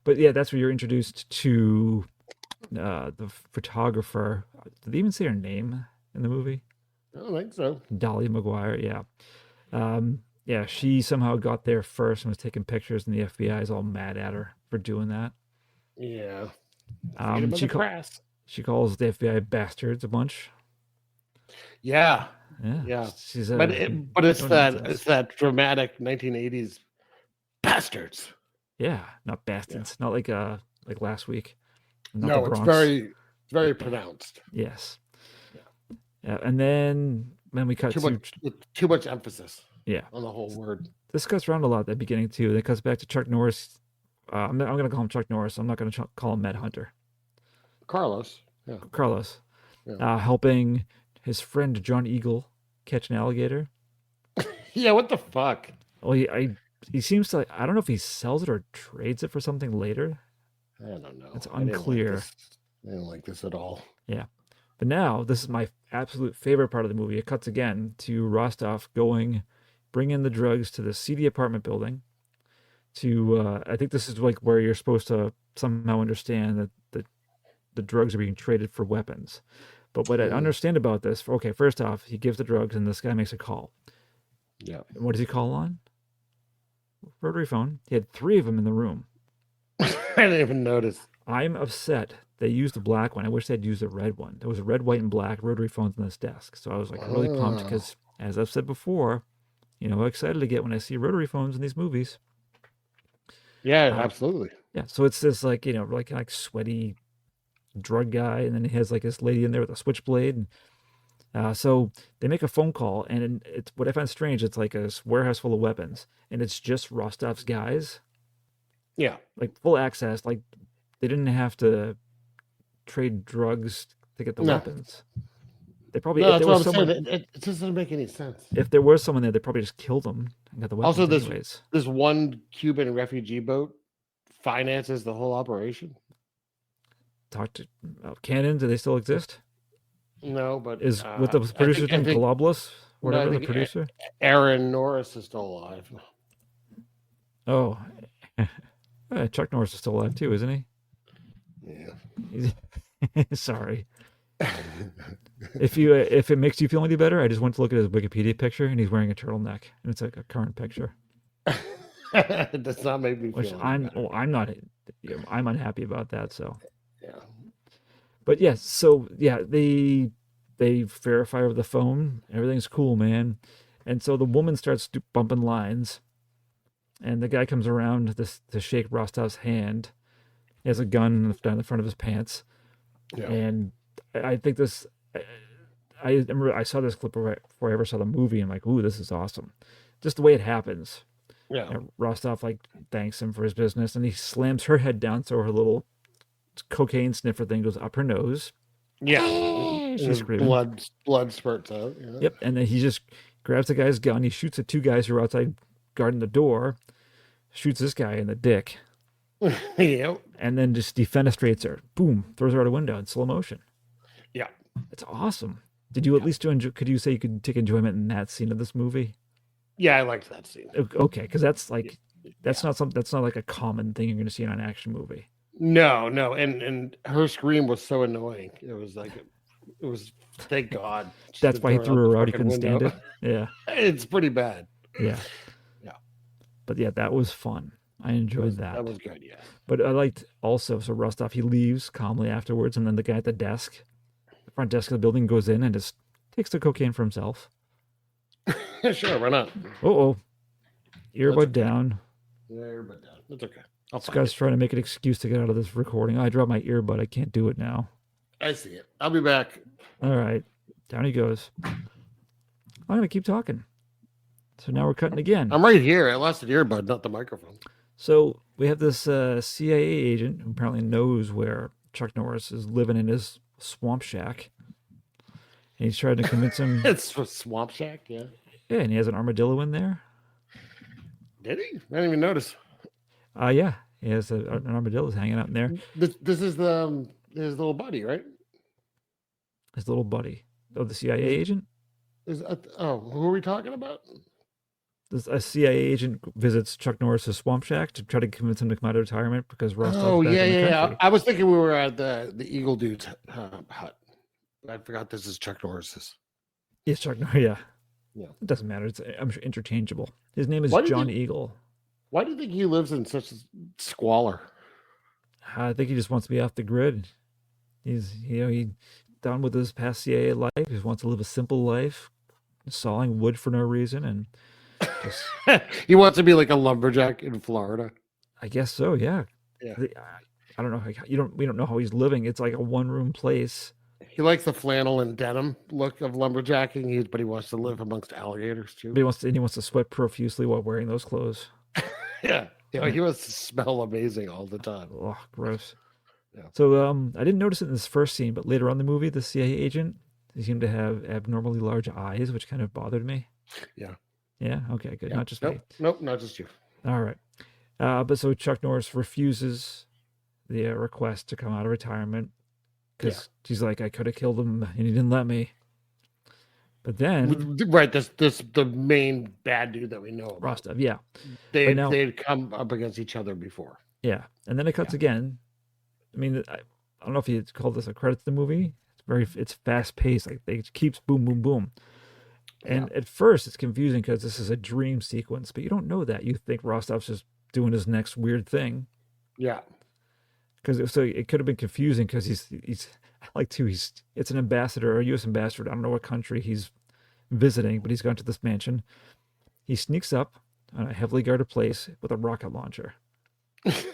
Speaker 7: but that's where you're introduced to the photographer. Did they even say her name in the movie?
Speaker 8: I don't think so.
Speaker 7: Dolly McGuire, yeah. She somehow got there first and was taking pictures, and the FBI is all mad at her for doing that.
Speaker 8: Yeah.
Speaker 7: She calls the FBI bastards a bunch.
Speaker 8: Yeah.
Speaker 7: She's
Speaker 8: but it's that dramatic 1980s bastards.
Speaker 7: Yeah, not bastards. Not like last week.
Speaker 8: No, it's very, very pronounced.
Speaker 7: Yes. Yeah, and then then we cut
Speaker 8: too much emphasis.
Speaker 7: Yeah.
Speaker 8: On the whole word.
Speaker 7: This cuts around a lot at the beginning too. Then it cuts back to Chuck Norris. I'm going to call him Chuck Norris. I'm not going to call him Med Hunter.
Speaker 8: Carlos. Yeah.
Speaker 7: Carlos.
Speaker 8: Yeah.
Speaker 7: Helping his friend John Eagle catch an alligator.
Speaker 8: Yeah, what the fuck?
Speaker 7: Well, he seems to. I don't know if he sells it or trades it for something later.
Speaker 8: I don't know.
Speaker 7: It's unclear.
Speaker 8: I didn't like this at all.
Speaker 7: Yeah. But now, this is my absolute favorite part of the movie. It cuts again to Rostov bringing the drugs to the seedy apartment building. I think this is like where you're supposed to somehow understand that the drugs are being traded for weapons. But what I understand about this, okay, first off, he gives the drugs and this guy makes a call.
Speaker 8: Yeah.
Speaker 7: And what does he call on? Rotary phone. He had 3 of them in the room.
Speaker 8: I didn't even notice.
Speaker 7: I'm upset they used the black one. I wish they'd used a red one. There was a red, white, and black rotary phones on this desk. So I was like really pumped because, as I've said before, I'm excited to get when I see rotary phones in these movies.
Speaker 8: Yeah, absolutely.
Speaker 7: Yeah, so it's this like sweaty drug guy, and then he has like this lady in there with a switchblade. So they make a phone call, and it's what I find strange. It's like a warehouse full of weapons, and it's just Rostov's guys.
Speaker 8: Yeah,
Speaker 7: like full access. Like they didn't have to trade drugs to get the weapons. They probably
Speaker 8: that's what I'm saying. It doesn't make any sense.
Speaker 7: If there was someone there, they probably just killed them and got the weapons.
Speaker 8: Also,
Speaker 7: anyways.
Speaker 8: this one Cuban refugee boat finances the whole operation.
Speaker 7: Talk to Cannon. Do they still exist?
Speaker 8: No, but
Speaker 7: is with the producer name Globulus, whatever the producer.
Speaker 8: Aaron Norris is still alive.
Speaker 7: Oh, Chuck Norris is still alive too, isn't he?
Speaker 8: Yeah.
Speaker 7: Sorry. If it makes you feel any better, I just went to look at his Wikipedia picture, and he's wearing a turtleneck, and it's like a current picture.
Speaker 8: It does not make me feel.
Speaker 7: I'm not. I'm unhappy about that. So.
Speaker 8: Yeah.
Speaker 7: But yes, so yeah, they verify over the phone. Everything's cool, man. And so the woman starts bumping lines, and the guy comes around to shake Rostov's hand. He has a gun down the front of his pants. Yeah. And I think this. I remember I saw this clip before I ever saw the movie. And I'm like, ooh, this is awesome. Just the way it happens.
Speaker 8: Yeah.
Speaker 7: And Rostov thanks him for his business, and he slams her head down so her little cocaine sniffer thing goes up her nose.
Speaker 8: Yeah.
Speaker 7: She's screaming.
Speaker 8: Blood spurts out. Yeah.
Speaker 7: Yep. And then he just grabs the guy's gun. He shoots at 2 guys who are outside guarding the door. Shoots this guy in the dick.
Speaker 8: Yep.
Speaker 7: And then just defenestrates her. Boom. Throws her out a window in slow motion.
Speaker 8: Yeah.
Speaker 7: It's awesome. Did you at least enjoy? Could you say you could take enjoyment in that scene of this movie?
Speaker 8: Yeah, I liked that scene.
Speaker 7: Okay, because that's not like a common thing you're going to see in an action movie.
Speaker 8: No, and her scream was so annoying. It was thank God.
Speaker 7: That's why he threw her out. He couldn't stand it. Yeah,
Speaker 8: it's pretty bad.
Speaker 7: Yeah. But yeah, that was fun. I enjoyed that.
Speaker 8: That was good. Yeah.
Speaker 7: But I liked also. So Rostov, he leaves calmly afterwards, and then the guy at the desk, the front desk of the building, goes in and just takes the cocaine for himself.
Speaker 8: Sure, why not?
Speaker 7: Earbud down.
Speaker 8: Yeah, earbud down. That's okay.
Speaker 7: This guy's trying to make an excuse to get out of this recording. I dropped my earbud. I can't do it now.
Speaker 8: I see it. I'll be back.
Speaker 7: All right. Down he goes. I'm going to keep talking. So now we're cutting again.
Speaker 8: I'm right here. I lost an earbud, not the microphone.
Speaker 7: So we have this CIA agent who apparently knows where Chuck Norris is living in his swamp shack. And he's trying to convince him.
Speaker 8: It's a swamp shack, yeah.
Speaker 7: Yeah, and he has an armadillo in there.
Speaker 8: Did he? I didn't even notice.
Speaker 7: Yeah, he has an armadillo hanging out in there.
Speaker 8: This is his little buddy, right?
Speaker 7: His little buddy. Oh, the CIA agent?
Speaker 8: Who are we talking about?
Speaker 7: A CIA agent visits Chuck Norris's swamp shack to try to convince him to come out of retirement because Rostov's back in the country.
Speaker 8: I was thinking we were at the Eagle Dude's hut. I forgot this is Chuck Norris's.
Speaker 7: Yes, Chuck Norris. Yeah. It doesn't matter. I'm sure interchangeable. His name is John Eagle.
Speaker 8: Why do you think he lives in such squalor?
Speaker 7: I think he just wants to be off the grid. He's done with his past CIA life. He just wants to live a simple life, sawing wood for no reason, and just
Speaker 8: he wants to be like a lumberjack in Florida.
Speaker 7: I guess so. Yeah. I don't know. We don't know how he's living. It's like a 1-room place
Speaker 8: He likes the flannel and denim look of lumberjacking, but he wants to live amongst alligators too.
Speaker 7: But he wants to sweat profusely while wearing those clothes.
Speaker 8: Yeah. He wants to smell amazing all the time.
Speaker 7: Oh, gross.
Speaker 8: Yeah.
Speaker 7: So I didn't notice it in this first scene, but later on in the movie, the CIA agent, he seemed to have abnormally large eyes, which kind of bothered me.
Speaker 8: Yeah.
Speaker 7: Yeah. Okay. Good.
Speaker 8: Yeah.
Speaker 7: Not just
Speaker 8: nope.
Speaker 7: me.
Speaker 8: Nope. Not just you.
Speaker 7: All right. But so Chuck Norris refuses the request to come out of retirement because she's like, I could have killed him and he didn't let me. But then,
Speaker 8: right, this the main bad dude that we know about.
Speaker 7: Rostov, yeah,
Speaker 8: they'd come up against each other before.
Speaker 7: Yeah, and then it cuts again. I mean, I don't know if you call this a credit to the movie. It's fast paced. Like it keeps boom, boom, boom. And at first, it's confusing because this is a dream sequence, but you don't know that. You think Rostov's just doing his next weird thing.
Speaker 8: Yeah.
Speaker 7: Because so it could have been confusing because it's an ambassador or a U.S. ambassador. I don't know what country he's visiting, but he's gone to this mansion. He sneaks up on a heavily guarded place with a rocket launcher.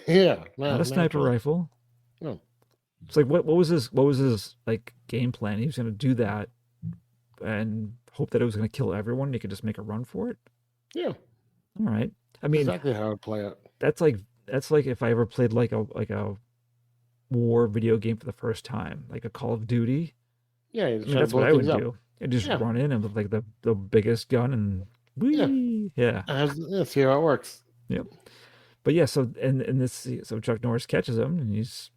Speaker 8: Yeah,
Speaker 7: not a sniper rifle.
Speaker 8: No.
Speaker 7: It's like what was his like game plan? He was going to do that and hope that it was going to kill everyone. And he could just make a run for it.
Speaker 8: Yeah.
Speaker 7: All right. I mean,
Speaker 8: exactly how I'd play it.
Speaker 7: That's like if I ever played like a war video game for the first time, like a Call of Duty.
Speaker 8: Yeah,
Speaker 7: I mean, that's what I would do. And just run in and with like the biggest gun and whee. Yeah.
Speaker 8: Let's see how it works.
Speaker 7: Yep. But yeah, so so Chuck Norris catches him and he's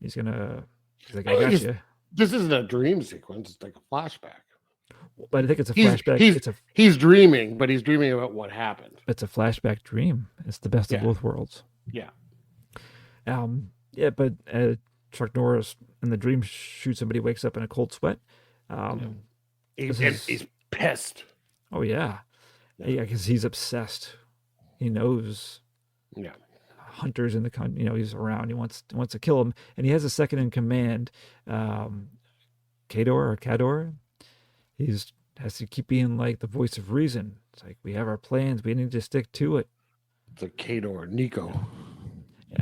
Speaker 7: like, I got you.
Speaker 8: This isn't a dream sequence, it's like a flashback.
Speaker 7: But I think it's a flashback.
Speaker 8: He's dreaming, but he's dreaming about what happened.
Speaker 7: It's a flashback dream. It's the best of both worlds.
Speaker 8: Yeah.
Speaker 7: Yeah, but Chuck Norris in the dream shoots somebody, wakes up in a cold sweat.
Speaker 8: He's pissed.
Speaker 7: Oh yeah, because he's obsessed. He knows.
Speaker 8: Yeah.
Speaker 7: Hunters in the country, he's around. He wants to kill him, and he has a second in command, Kador. Has to keep being like the voice of reason. It's like we have our plans, we need to stick to it.
Speaker 8: It's a Kador, Nico.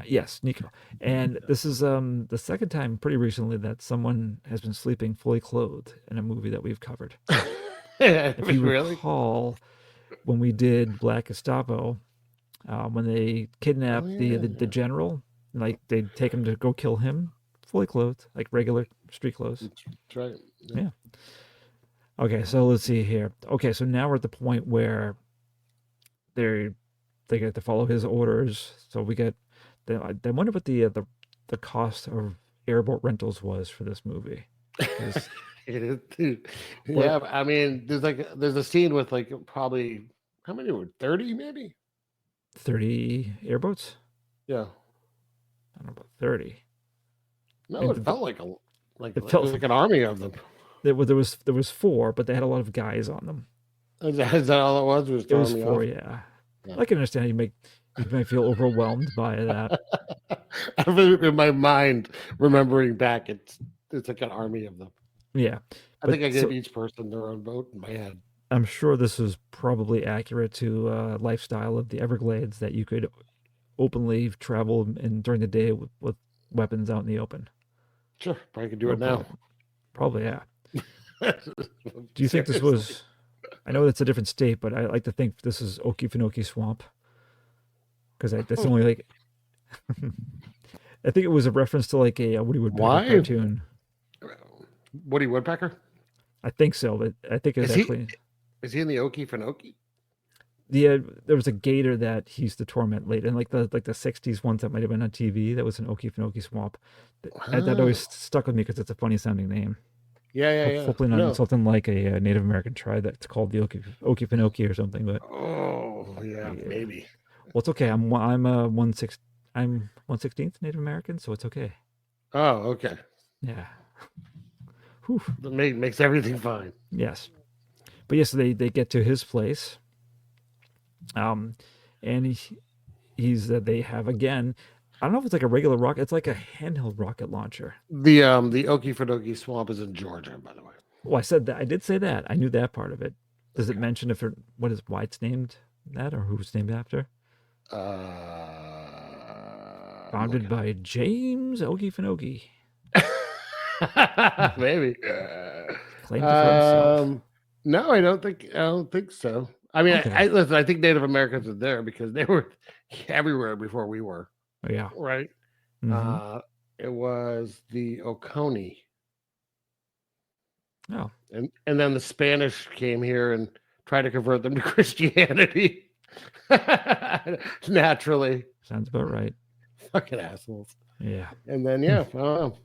Speaker 7: Yes, Nico. And this is the second time pretty recently that someone has been sleeping fully clothed in a movie that we've covered. If you recall, when we did Black Gestapo, when they kidnapped the general, like they take him to go kill him, fully clothed, like regular street clothes.
Speaker 8: That's right.
Speaker 7: Yeah. Okay, so let's see here. Okay, so now we're at the point where they get to follow his orders. So we get. I wonder what the cost of airboat rentals was for this movie.
Speaker 8: Yeah, I mean, there's a scene with like probably how many were 30 maybe.
Speaker 7: 30 airboats?
Speaker 8: Yeah.
Speaker 7: I don't know about 30.
Speaker 8: No, it felt like it felt like an army of them.
Speaker 7: There was 4, but they had a lot of guys on them.
Speaker 8: Is that all it was?
Speaker 7: It was 4, yeah. I can understand you might feel overwhelmed by that.
Speaker 8: In my mind, remembering back, it's like an army of them.
Speaker 7: Yeah.
Speaker 8: I think I gave each person their own boat in my head.
Speaker 7: I'm sure this is probably accurate to lifestyle of the Everglades, that you could openly travel during the day with weapons out in the open.
Speaker 8: Sure, probably could do it now.
Speaker 7: Probably, yeah. Do you think this was? I know that's a different state, but I like to think this is Okefenokee Swamp, because that's only like. I think it was a reference to like a Woody Woodpecker cartoon.
Speaker 8: Woody Woodpecker?
Speaker 7: I think so, but I think it's actually.
Speaker 8: Is he in the Okefenokee?
Speaker 7: Yeah, there was a gator that he used to torment late in like the 60s ones that might have been on TV. That was an Okefenokee Swamp. That always stuck with me because it's a funny sounding name.
Speaker 8: Yeah.
Speaker 7: Hopefully not something like a Native American tribe that's called the Okefenokee or something. But
Speaker 8: maybe.
Speaker 7: Well, it's okay. I'm 1/16th Native American, so it's okay.
Speaker 8: Oh, okay.
Speaker 7: Yeah.
Speaker 8: That makes everything fine.
Speaker 7: Yes. But yes, they get to his place. And they have again. I don't know if it's like a regular rocket. It's like a handheld rocket launcher.
Speaker 8: The Okefenokee Swamp is in Georgia, by the way.
Speaker 7: Oh, I said that. I did say that. I knew that part of it. Does it mention why it's named that, or who it's named after?
Speaker 8: Uh,
Speaker 7: Founded by James Okefenokee.
Speaker 8: Maybe.
Speaker 7: Claimed it for himself.
Speaker 8: No, I don't think so. I mean,
Speaker 7: Okay.
Speaker 8: listen. I think Native Americans are there because they were everywhere before we were.
Speaker 7: Oh, yeah.
Speaker 8: Right.
Speaker 7: Mhm.
Speaker 8: It was the Oconee,
Speaker 7: Oh,
Speaker 8: and then the Spanish came here and tried to convert them to Christianity. Naturally,
Speaker 7: sounds about right.
Speaker 8: fucking assholes.
Speaker 7: Yeah.
Speaker 8: And then I don't know.
Speaker 7: All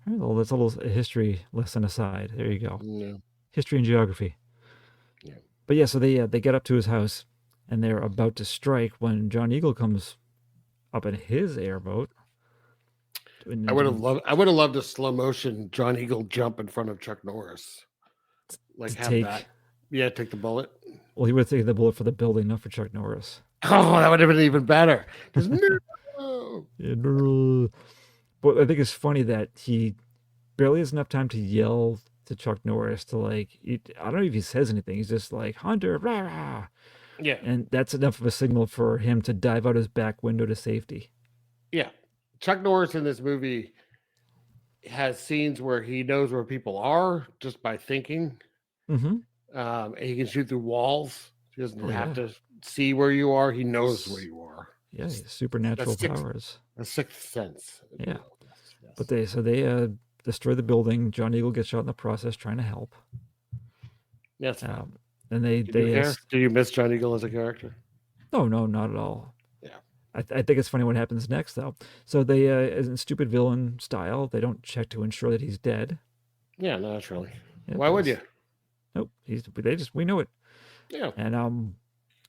Speaker 7: right, well, that's a little history lesson aside. There you go.
Speaker 8: Yeah.
Speaker 7: History and geography.
Speaker 8: Yeah.
Speaker 7: But yeah, so they get up to his house, and they're about to strike when John Eagle comes up in his airboat.
Speaker 8: I would have loved a slow motion John Eagle jump in front of Chuck Norris. Like
Speaker 7: To
Speaker 8: have
Speaker 7: take-
Speaker 8: that. Yeah, take the bullet.
Speaker 7: Well, he would have taken the bullet for the building, not for Chuck Norris.
Speaker 8: Oh, that would have been even better. Just, no.
Speaker 7: Yeah, no. But I think it's funny that he barely has enough time to yell to Chuck Norris to I don't know if he says anything. He's just like, Hunter, rah, rah.
Speaker 8: Yeah.
Speaker 7: And that's enough of a signal for him to dive out his back window to safety.
Speaker 8: Yeah. Chuck Norris in this movie has scenes where he knows where people are just by thinking.
Speaker 7: Mm-hmm.
Speaker 8: And he can shoot through walls. He doesn't have
Speaker 7: Yeah.
Speaker 8: to see where you are. He knows where you are.
Speaker 7: Yeah, supernatural
Speaker 8: That's
Speaker 7: powers.
Speaker 8: A sixth sense.
Speaker 7: Yeah.
Speaker 8: Yes.
Speaker 7: But they destroy the building. John Eagle gets shot in the process trying to help.
Speaker 8: Yes.
Speaker 7: And they
Speaker 8: Do you miss John Eagle as a character?
Speaker 7: no, not at all.
Speaker 8: Yeah.
Speaker 7: I think it's funny what happens next though. So they in stupid villain style, they don't check to ensure that he's dead.
Speaker 8: Yeah, naturally.
Speaker 7: Yeah,
Speaker 8: Why would you?
Speaker 7: Nope. We know it.
Speaker 8: Yeah.
Speaker 7: And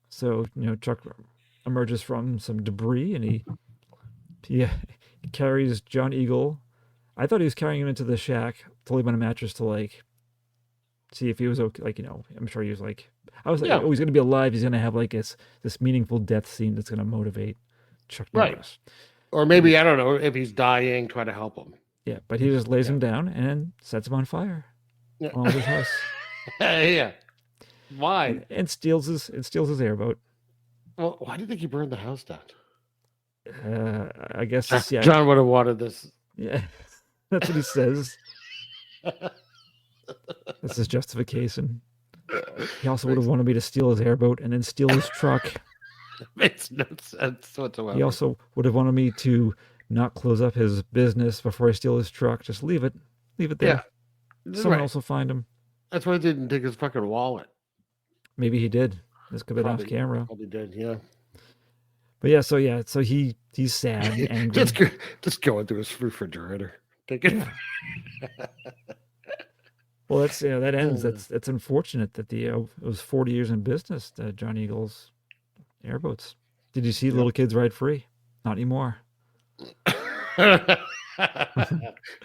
Speaker 7: so Chuck emerges from some debris and he carries John Eagle. I thought he was carrying him into the shack to leave on a mattress to see if he was okay. I'm sure he was I was like,
Speaker 8: Yeah.
Speaker 7: oh, he's gonna be alive. He's gonna have this meaningful death scene that's gonna motivate Chuck
Speaker 8: Right.
Speaker 7: Norris.
Speaker 8: Or maybe, I don't know, if he's dying, try to help him.
Speaker 7: Yeah, but he just lays him down and sets him on fire
Speaker 8: Yeah.
Speaker 7: along with his house.
Speaker 8: Yeah. Why?
Speaker 7: and steals his airboat.
Speaker 8: Well, why do you think he burned the house down?
Speaker 7: I guess
Speaker 8: John would have wanted this.
Speaker 7: Yeah, that's what he says. That's his justification. He also would have wanted me to steal his airboat and then steal his truck.
Speaker 8: Makes no sense whatsoever.
Speaker 7: He also would have wanted me to not close up his business before I steal his truck. Just leave it there. Someone else will find him.
Speaker 8: That's why he didn't take his fucking wallet.
Speaker 7: Maybe he did. This could have been off camera.
Speaker 8: Probably did, yeah.
Speaker 7: But so he's sad and angry.
Speaker 8: just going through his refrigerator. Take it.
Speaker 7: Well, that ends. That's unfortunate that it was 40 years in business. John Eagle's airboats. Did you see little kids ride free? Not anymore.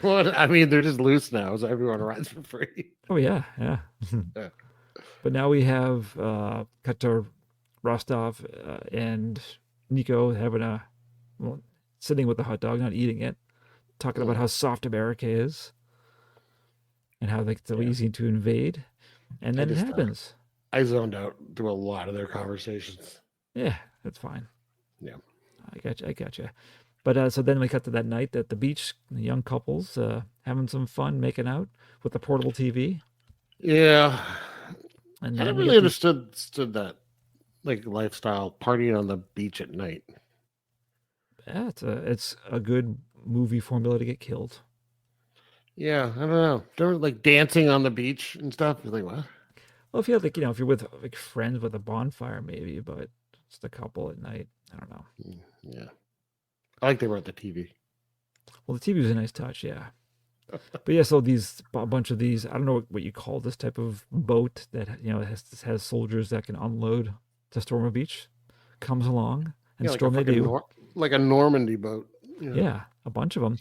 Speaker 8: Well, I mean, they're just loose now, so everyone rides for free.
Speaker 7: Oh yeah.
Speaker 8: Yeah.
Speaker 7: But now we have cut to Rostov and Nico having sitting with the hot dog, not eating it, talking about how soft America is and how it's so easy to invade. And then it happens.
Speaker 8: I zoned out through a lot of their conversations.
Speaker 7: Yeah, that's fine.
Speaker 8: Yeah.
Speaker 7: I gotcha. But so then we cut to that night at the beach, the young couples having some fun making out with the portable TV.
Speaker 8: Yeah.
Speaker 7: And
Speaker 8: I
Speaker 7: then
Speaker 8: never really understood that lifestyle, partying on the beach at night.
Speaker 7: Yeah, it's a good movie formula to get killed.
Speaker 8: Yeah, I don't know. They're dancing on the beach and stuff. You're like, what?
Speaker 7: Well, if you have if you're with friends with a bonfire, maybe, but just a couple at night. I don't know.
Speaker 8: Yeah. I like they were at the TV.
Speaker 7: Well, the TV was a nice touch, yeah. But yeah, so a bunch of these, I don't know what you call this type of boat that has soldiers that can unload to storm a beach, comes along and storm they do.
Speaker 8: Like a Normandy boat.
Speaker 7: Yeah, a bunch of them.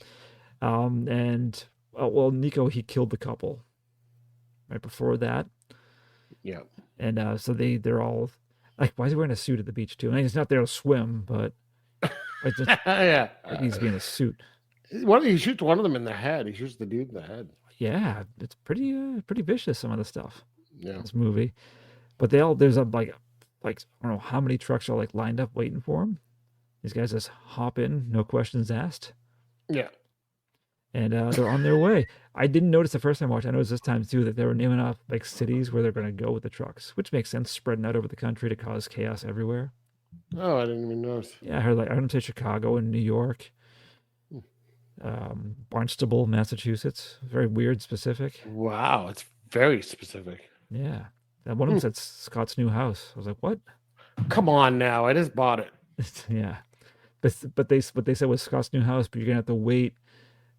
Speaker 7: And Nico, he killed the couple right before that.
Speaker 8: Yeah.
Speaker 7: And so they're all like, why is he wearing a suit at the beach too? I mean, he's not there to swim, but
Speaker 8: yeah,
Speaker 7: he needs to be in a suit.
Speaker 8: He shoots one of them in the head. He shoots the dude in the head.
Speaker 7: Yeah, it's pretty vicious, some of the stuff.
Speaker 8: Yeah.
Speaker 7: In this movie, but there's a I don't know how many trucks are lined up waiting for him. These guys just hop in, no questions asked.
Speaker 8: Yeah.
Speaker 7: and they're on their way. I didn't notice the first time I watched. I noticed this time too that they were naming off like cities where they're going to go with the trucks, which makes sense, spreading out over the country to cause chaos everywhere.
Speaker 8: Oh, I didn't even notice.
Speaker 7: Yeah, I heard like I don't say Chicago and New York, Barnstable, Massachusetts. Very weird, specific.
Speaker 8: Wow, it's very specific.
Speaker 7: Yeah, and one of them said Scott's new house. I was like, what?
Speaker 8: Come on now, I just bought it.
Speaker 7: Yeah, but they said was Scott's new house, but you're gonna have to wait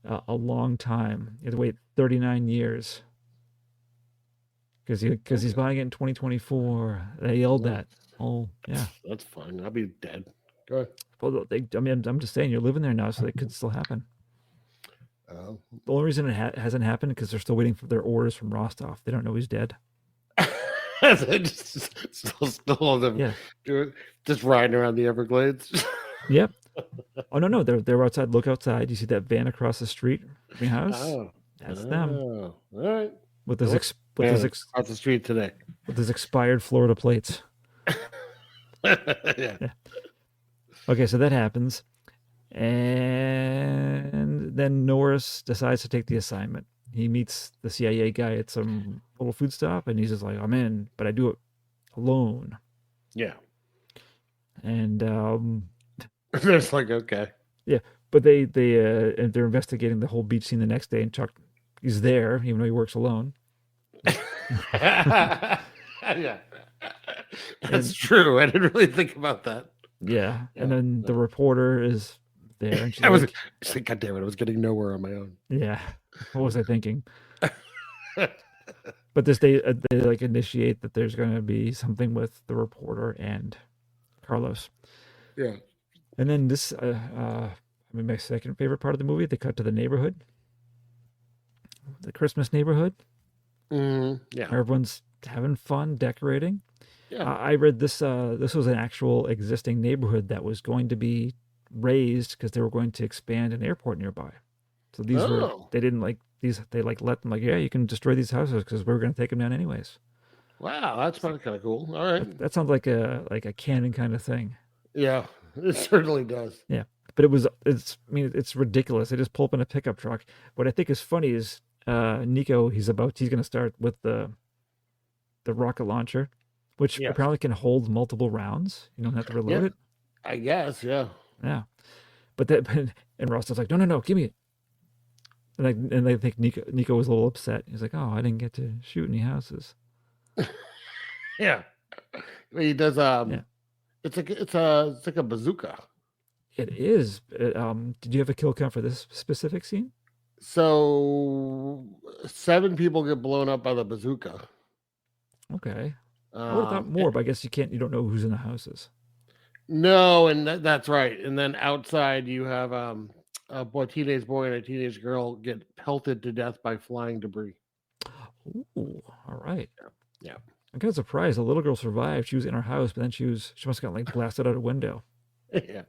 Speaker 7: a long time. You have to wait 39 years because he's buying it in 2024. They yelled that. Oh yeah,
Speaker 8: That's fine. I'll be dead. Go ahead.
Speaker 7: well I mean I'm just saying you're living there now, so it could still happen.
Speaker 8: Oh.
Speaker 7: The only reason it hasn't happened because they're still waiting for their orders from Rostov. They don't know he's dead.
Speaker 8: still them just riding around the Everglades.
Speaker 7: Yep. Oh no, they're outside. Look outside. You see that van across the street from your house?
Speaker 8: Oh,
Speaker 7: That's them.
Speaker 8: All right.
Speaker 7: With his
Speaker 8: across the street today.
Speaker 7: With his expired Florida plates.
Speaker 8: Yeah.
Speaker 7: Okay, so that happens, and then Norris decides to take the assignment. He meets the CIA guy at some little food stop, and he's just like, "I'm in, but I do it alone."
Speaker 8: Yeah.
Speaker 7: And
Speaker 8: It's like, okay.
Speaker 7: yeah, but they're investigating the whole beach scene the next day, and Chuck is there, even though he works alone.
Speaker 8: Yeah. That's true. I didn't really think about that.
Speaker 7: Yeah, and then the reporter is there, and she's
Speaker 8: I was
Speaker 7: like,
Speaker 8: like, God damn it, I was getting nowhere on my own.
Speaker 7: "Yeah, what was I thinking?" But they like initiate that there's going to be something with the reporter and Carlos.
Speaker 8: Yeah.
Speaker 7: And then this, my second favorite part of the movie, they cut to the neighborhood, the Christmas neighborhood.
Speaker 8: Yeah.
Speaker 7: Everyone's having fun decorating.
Speaker 8: Yeah.
Speaker 7: I read this. This was an actual existing neighborhood that was going to be raised because they were going to expand an airport nearby. So these were they didn't like these. They like let them like yeah, you can destroy these houses because we're going to take them down anyways.
Speaker 8: Wow, that's kind of cool. All right.
Speaker 7: That sounds like a canon kind of thing.
Speaker 8: Yeah, it certainly does.
Speaker 7: Yeah, but it's ridiculous. They just pull up in a pickup truck. What I think is funny is Nico. He's going to start with the rocket launcher, which apparently can hold multiple rounds. You don't have to reload it.
Speaker 8: I guess, yeah.
Speaker 7: Yeah, and Ross was like, no, give me it. And I think Nico was a little upset. He's like, oh, I didn't get to shoot any houses.
Speaker 8: Yeah, he does. It's like a bazooka.
Speaker 7: It is. Did you have a kill count for this specific scene?
Speaker 8: So 7 people get blown up by the bazooka.
Speaker 7: Okay. I would have thought more, but I guess you don't know who's in the houses.
Speaker 8: No, and that's right. And then outside you have a teenage boy and a teenage girl get pelted to death by flying debris.
Speaker 7: Ooh, all right.
Speaker 8: Yeah.
Speaker 7: I'm kind of surprised. The little girl survived. She was in her house, but then she must have gotten like blasted out a window.
Speaker 8: Yeah.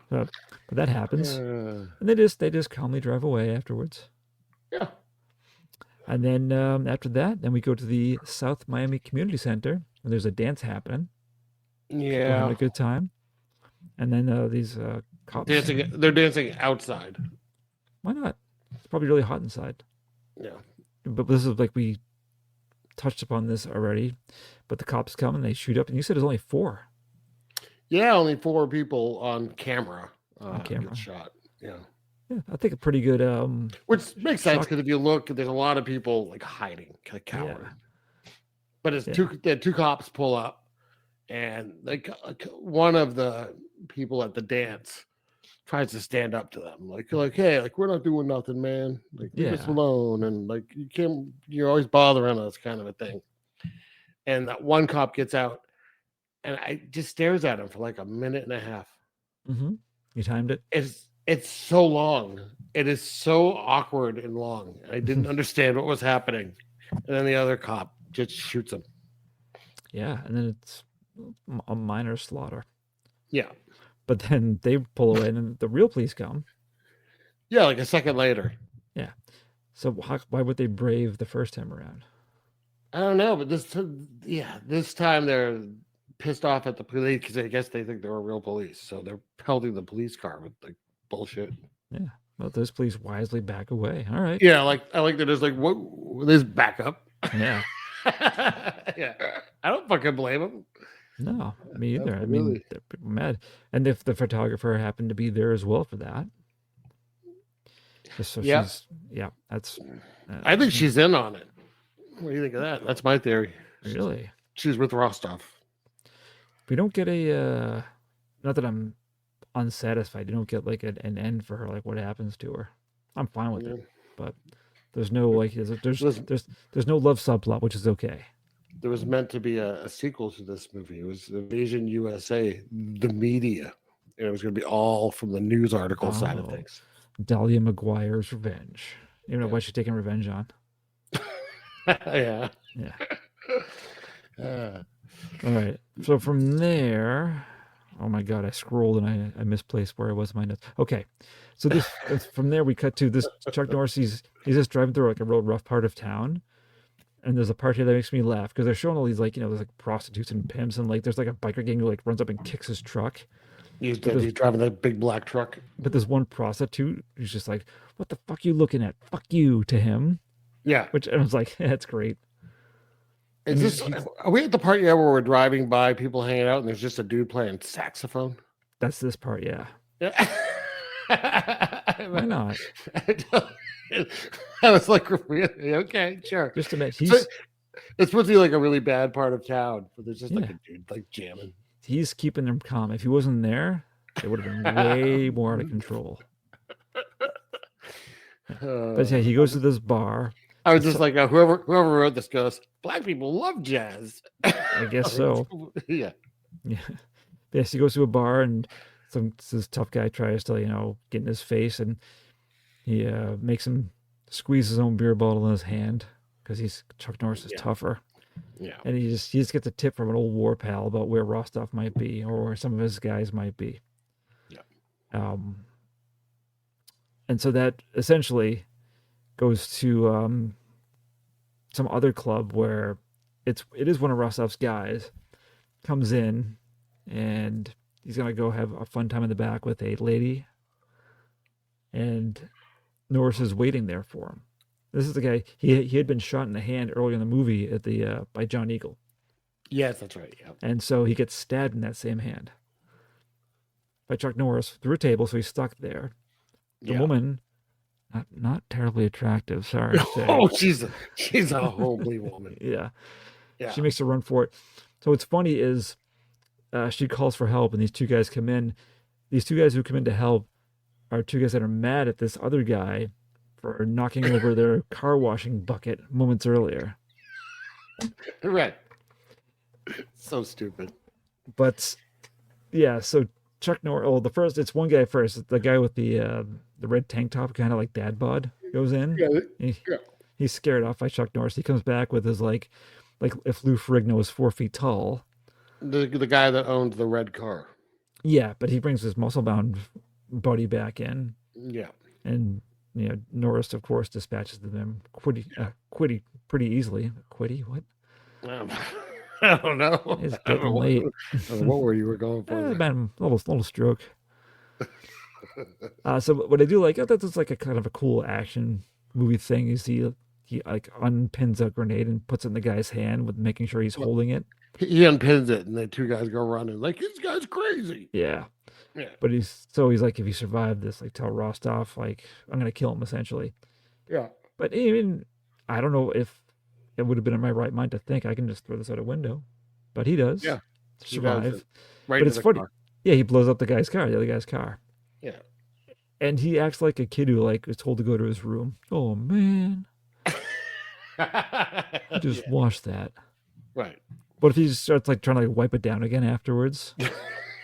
Speaker 7: But that happens, and they just calmly drive away afterwards.
Speaker 8: Yeah.
Speaker 7: And then after that, then we go to the South Miami Community Center, and there's a dance happening.
Speaker 8: Yeah.
Speaker 7: We're having a good time. And then these cops
Speaker 8: they're dancing outside.
Speaker 7: Why not? It's probably really hot inside.
Speaker 8: Yeah.
Speaker 7: But this is like we touched upon this already. But the cops come and they shoot up, and you said there's only 4.
Speaker 8: Yeah, only 4 people on camera.
Speaker 7: Get
Speaker 8: shot. Yeah.
Speaker 7: Yeah, I think a pretty good.
Speaker 8: Which makes sense because if you look, there's a lot of people like hiding, kind of cowering. Yeah. But it's two cops pull up, and like one of the people at the dance tries to stand up to them, like hey, like we're not doing nothing, man. Like leave us alone, and like you're always bothering us, kind of a thing. And that one cop gets out, and I just stares at him for like a minute and a half.
Speaker 7: Mm-hmm. You timed it.
Speaker 8: It's so long. It is so awkward and long. I didn't understand what was happening. And then the other cop just shoots him.
Speaker 7: Yeah, and then it's a minor slaughter.
Speaker 8: Yeah.
Speaker 7: But then they pull away, and the real police come.
Speaker 8: Yeah, like a second later.
Speaker 7: Yeah. So why would they brave the first time around?
Speaker 8: I don't know, but this time they're pissed off at the police because I guess they think they're real police. So they're pelting the police car with like bullshit.
Speaker 7: Yeah. Well, those police wisely back away. All right.
Speaker 8: Yeah, I like that. There's like, what? There's backup.
Speaker 7: Yeah.
Speaker 8: Yeah, I don't fucking blame him.
Speaker 7: No, me either. I
Speaker 8: Absolutely.
Speaker 7: mean, they're mad. And if the photographer happened to be there as well for that. Just so
Speaker 8: Yeah.
Speaker 7: that's.
Speaker 8: I think she's in on it. What do you think of that? That's my theory.
Speaker 7: Really?
Speaker 8: She's with Rostov.
Speaker 7: We don't get a. Not that I'm unsatisfied. You don't get like an end for her. Like what happens to her. I'm fine with it, but there's no like there's no love subplot, which is okay.
Speaker 8: There was meant to be a sequel to this movie. It was Invasion U.S.A, the media. And it was going to be all from the news article side of things.
Speaker 7: Dahlia McGuire's revenge. You know what she's taking revenge on?
Speaker 8: Yeah.
Speaker 7: Yeah. All right. So from there, oh my God, I scrolled and I misplaced where I was in my notes. Okay. So this from there we cut to this Chuck Norris. He's just driving through like a real rough part of town. And there's a part here that makes me laugh because they're showing all these like, there's like prostitutes and pimps and like there's like a biker gang who like runs up and kicks his truck.
Speaker 8: He's driving that big black truck.
Speaker 7: But there's one prostitute who's just like, "What the fuck you looking at? Fuck you" to him.
Speaker 8: Yeah.
Speaker 7: Which I was like, that's great.
Speaker 8: Are we at the part where we're driving by people hanging out and there's just a dude playing saxophone?
Speaker 7: That's this part, yeah.
Speaker 8: Yeah.
Speaker 7: Why not?
Speaker 8: I was like, really? Okay, sure.
Speaker 7: Just a minute.
Speaker 8: It's supposed to be like a really bad part of town, but there's just like a dude like jamming.
Speaker 7: He's keeping them calm. If he wasn't there, it would have been way more out of control. But yeah, he goes to this bar.
Speaker 8: I was just like, whoever wrote this goes, black people love jazz.
Speaker 7: I guess so.
Speaker 8: Yeah.
Speaker 7: Yeah. Yes, he goes to a bar and this tough guy tries to, get in his face and he makes him squeeze his own beer bottle in his hand because Chuck Norris is tougher.
Speaker 8: Yeah.
Speaker 7: And he just gets a tip from an old war pal about where Rostov might be or where some of his guys might be.
Speaker 8: Yeah.
Speaker 7: And so that essentially goes to some other club where it is one of Rostov's guys comes in and he's gonna go have a fun time in the back with a lady, and Norris is waiting there for him. This is the guy he had been shot in the hand earlier in the movie at the by John Eagle.
Speaker 8: Yes, that's right. Yeah.
Speaker 7: And so he gets stabbed in that same hand by Chuck Norris through a table, so he's stuck there. The woman, not terribly attractive, sorry to say.
Speaker 8: Oh, she's a homely woman.
Speaker 7: Yeah.
Speaker 8: Yeah.
Speaker 7: She makes a run for it. So what's funny is she calls for help, and these two guys come in. These two guys who come in to help are two guys that are mad at this other guy for knocking over their car washing bucket moments earlier.
Speaker 8: Right. So stupid.
Speaker 7: But yeah, so Chuck Norris. Oh, it's one guy first. The guy with the red tank top, kind of like dad bod, goes in.
Speaker 8: Yeah.
Speaker 7: He's scared off by Chuck Norris. He comes back with his like if Lou Ferrigno was 4 feet tall.
Speaker 8: The guy that owned the red car.
Speaker 7: Yeah, but he brings his muscle-bound buddy back in.
Speaker 8: Yeah.
Speaker 7: And Norris, of course, dispatches them pretty easily. Quitty, what?
Speaker 8: I don't know.
Speaker 7: It's getting late.
Speaker 8: What were you going for?
Speaker 7: Been a little stroke. So what I do like, that's like a kind of a cool action movie thing. Is he like unpins a grenade and puts it in the guy's hand with making sure he's holding it.
Speaker 8: He unpins it, and the two guys go running like this guy's crazy.
Speaker 7: Yeah.
Speaker 8: Yeah.
Speaker 7: But he's like, if you survive this, like tell Rostov, like I'm gonna kill him essentially.
Speaker 8: Yeah.
Speaker 7: But even I don't know if it would have been in my right mind to think I can just throw this out a window, but he does.
Speaker 8: Yeah.
Speaker 7: Survive.
Speaker 8: Right.
Speaker 7: But it's funny. Car. Yeah, he blows up the other guy's car.
Speaker 8: Yeah.
Speaker 7: And he acts like a kid who like is told to go to his room. Oh man. Just wash that.
Speaker 8: Right.
Speaker 7: But if he just starts like trying to wipe it down again afterwards.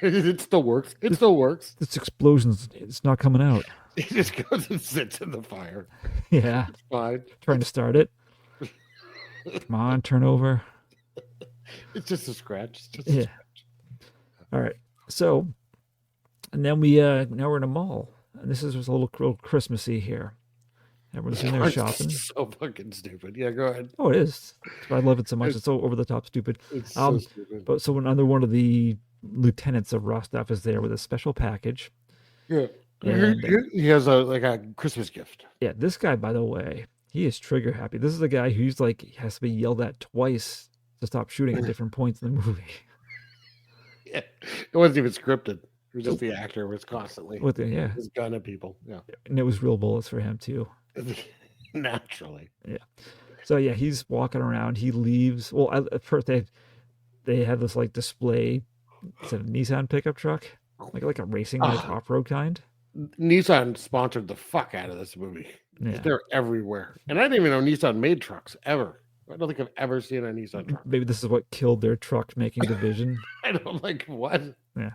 Speaker 8: It still works. It still works.
Speaker 7: This explosion's it's not coming out.
Speaker 8: He just goes and sits in the fire.
Speaker 7: Yeah.
Speaker 8: It's fine.
Speaker 7: Trying to start it. Come on, turn over.
Speaker 8: It's just a scratch.
Speaker 7: Scratch. All right. So, and then we now we're in a mall, and this is just a little Christmassy here. Everyone's in there shopping.
Speaker 8: So fucking stupid. Yeah, go ahead.
Speaker 7: Oh, it is. I love it so much. It's so over the top stupid.
Speaker 8: It's so stupid.
Speaker 7: But so another one of the lieutenants of Rostov is there with a special package.
Speaker 8: Yeah.
Speaker 7: And
Speaker 8: He has a Christmas gift.
Speaker 7: yeah, this guy, by the way, he is trigger happy. This is the guy who's like has to be yelled at twice to stop shooting at different points in the movie.
Speaker 8: Yeah, it wasn't even scripted. It was just the actor was constantly
Speaker 7: With his
Speaker 8: gun at people. Yeah,
Speaker 7: and it was real bullets for him too.
Speaker 8: Naturally.
Speaker 7: Yeah. So yeah, he's walking around. He leaves. Well, at first they have this like display. It's a Nissan pickup truck, like a racing like off road kind.
Speaker 8: Nissan sponsored the fuck out of this movie.
Speaker 7: Yeah.
Speaker 8: They're everywhere, and I didn't even know Nissan made trucks ever. I don't think I've ever seen a Nissan truck.
Speaker 7: Maybe this is what killed their truck making division.
Speaker 8: I don't like what.
Speaker 7: Yeah.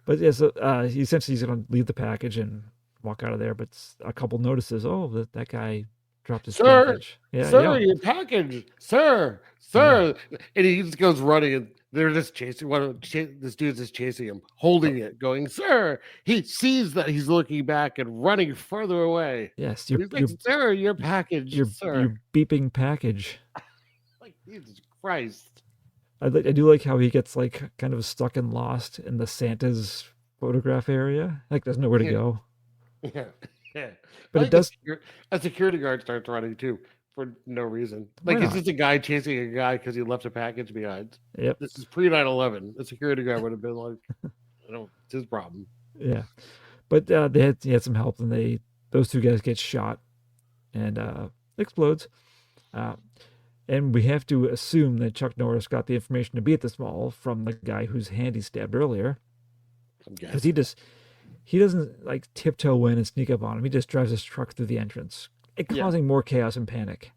Speaker 7: But yeah, so he essentially he's gonna leave the package and walk out of there. But a couple notices. Oh, that guy dropped his package. Yeah,
Speaker 8: sir, your package, sir. And he just goes running, and they're just chasing. This dude's just chasing him, holding it, going, "Sir!" He sees that he's looking back and running further away.
Speaker 7: Yes,
Speaker 8: he's like, "Sir, your package, sir."
Speaker 7: Your beeping package.
Speaker 8: Like Jesus Christ.
Speaker 7: I do like how he gets like kind of stuck and lost in the Santa's photograph area. Like there's nowhere to go.
Speaker 8: Yeah.
Speaker 7: But it does.
Speaker 8: A security guard starts running too for no reason. Like it's just a guy chasing a guy because he left a package behind.
Speaker 7: Yep.
Speaker 8: This is pre 9/11. The security guard would have been like, it's his problem.
Speaker 7: Yeah. But they had some help, and those two guys get shot, and explodes. And we have to assume that Chuck Norris got the information to be at this mall from the guy whose hand he stabbed earlier. Because he doesn't like tiptoe in and sneak up on him. He just drives his truck through the entrance, causing more chaos and panic.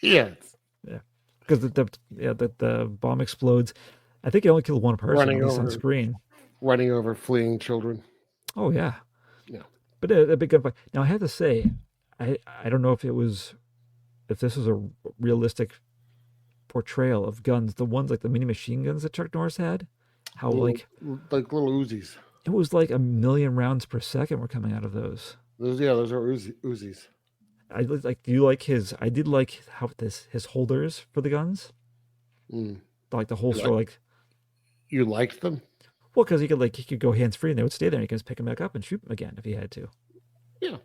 Speaker 8: Yes.
Speaker 7: Yeah. Because the bomb explodes. I think it only killed one person on screen.
Speaker 8: Running over fleeing children.
Speaker 7: Oh yeah.
Speaker 8: Yeah.
Speaker 7: But a big gunfight. Now I have to say, I don't know if this was a realistic portrayal of guns, the ones like the mini machine guns that Chuck Norris had, how like
Speaker 8: little Uzis.
Speaker 7: It was like 1 million rounds per second were coming out of those.
Speaker 8: Those are Uzis.
Speaker 7: I do like his. I did like how his holders for the guns, like the holster.
Speaker 8: You liked them?
Speaker 7: Well, because he could go hands free and they would stay there, and he could just pick them back up and shoot them again if he had to.
Speaker 8: Yeah,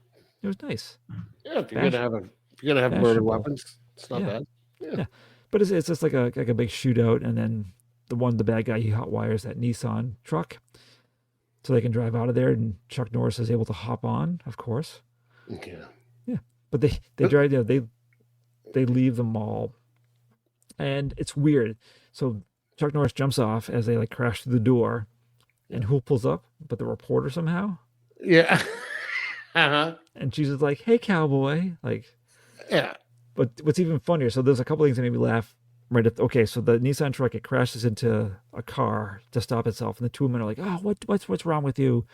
Speaker 7: it was nice.
Speaker 8: Yeah, if you're gonna have murder weapons, it's not bad.
Speaker 7: Yeah, but it's just like a big shootout, and then the bad guy, he hot wires that Nissan truck so they can drive out of there, and Chuck Norris is able to hop on, of course.
Speaker 8: Yeah.
Speaker 7: Yeah. But they drive, they leave the mall, and it's weird. So Chuck Norris jumps off as they crash through the door, and who pulls up? But the reporter somehow.
Speaker 8: Yeah.
Speaker 7: And she's just like, "Hey, cowboy!"
Speaker 8: Yeah.
Speaker 7: But what's even funnier? So there's a couple things that made me laugh. Okay, so the Nissan truck, it crashes into a car to stop itself, and the two women are like, "Oh, what's wrong with you?"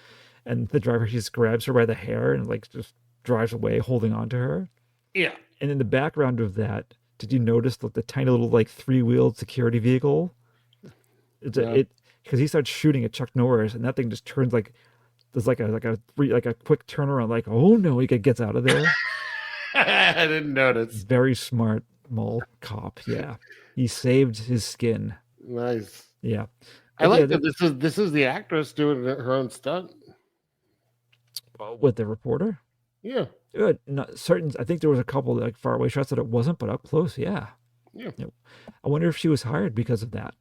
Speaker 7: And the driver just grabs her by the hair and just drives away, holding on to her.
Speaker 8: Yeah.
Speaker 7: And in the background of that, did you notice the tiny little 3-wheeled security vehicle? Because he starts shooting at Chuck Norris, and that thing just turns there's a quick turnaround, oh no, he gets out of there.
Speaker 8: I didn't notice.
Speaker 7: Very smart mall cop. Yeah, he saved his skin.
Speaker 8: Nice.
Speaker 7: Yeah,
Speaker 8: I like that. This is the actress doing her own stunt.
Speaker 7: With the reporter.
Speaker 8: Yeah.
Speaker 7: Good. Not certain. I think there was a couple far away shots that it wasn't, but up close, yeah.
Speaker 8: Yeah.
Speaker 7: I wonder if she was hired because of that.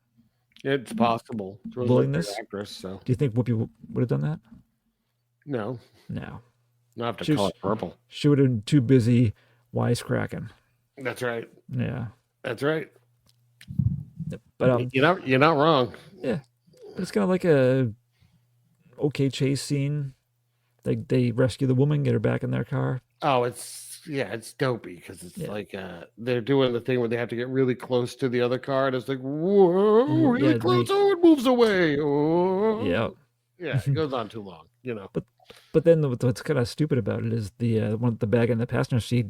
Speaker 8: It's possible.
Speaker 7: Willingness.
Speaker 8: Actress. So.
Speaker 7: Do you think Whoopi would have done that?
Speaker 8: No.
Speaker 7: No.
Speaker 8: Not have to call it purple.
Speaker 7: She would have been too busy wisecracking.
Speaker 8: That's right.
Speaker 7: Yeah.
Speaker 8: That's right.
Speaker 7: But
Speaker 8: you're not wrong.
Speaker 7: Yeah. But it's kind of like a okay chase scene. They rescue the woman, get her back in their car.
Speaker 8: Oh, it's dopey because it's they're doing the thing where they have to get really close to the other car, and it's like, whoa, really close. Oh, it moves away. Oh.
Speaker 7: Yeah.
Speaker 8: Yeah, it goes on too long,
Speaker 7: But then what's kind of stupid about it is the bag in the passenger seat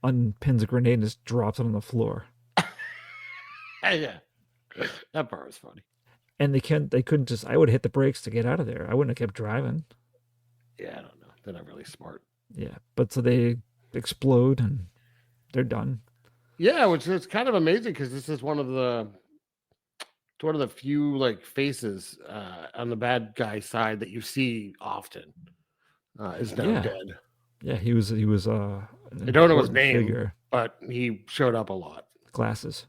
Speaker 7: unpins a grenade and just drops it on the floor.
Speaker 8: Yeah, that part was funny.
Speaker 7: And they couldn't just. I would have hit the brakes to get out of there. I wouldn't have kept driving.
Speaker 8: Yeah, I don't know. They're not really smart.
Speaker 7: Yeah, but so they explode and they're done.
Speaker 8: Yeah, which is kind of amazing because this is one of the It's one of the few like faces on the bad guy side that you see often. Is now dead.
Speaker 7: Yeah, he was
Speaker 8: I don't know his name,
Speaker 7: figure.
Speaker 8: but he showed up a lot.
Speaker 7: Glasses,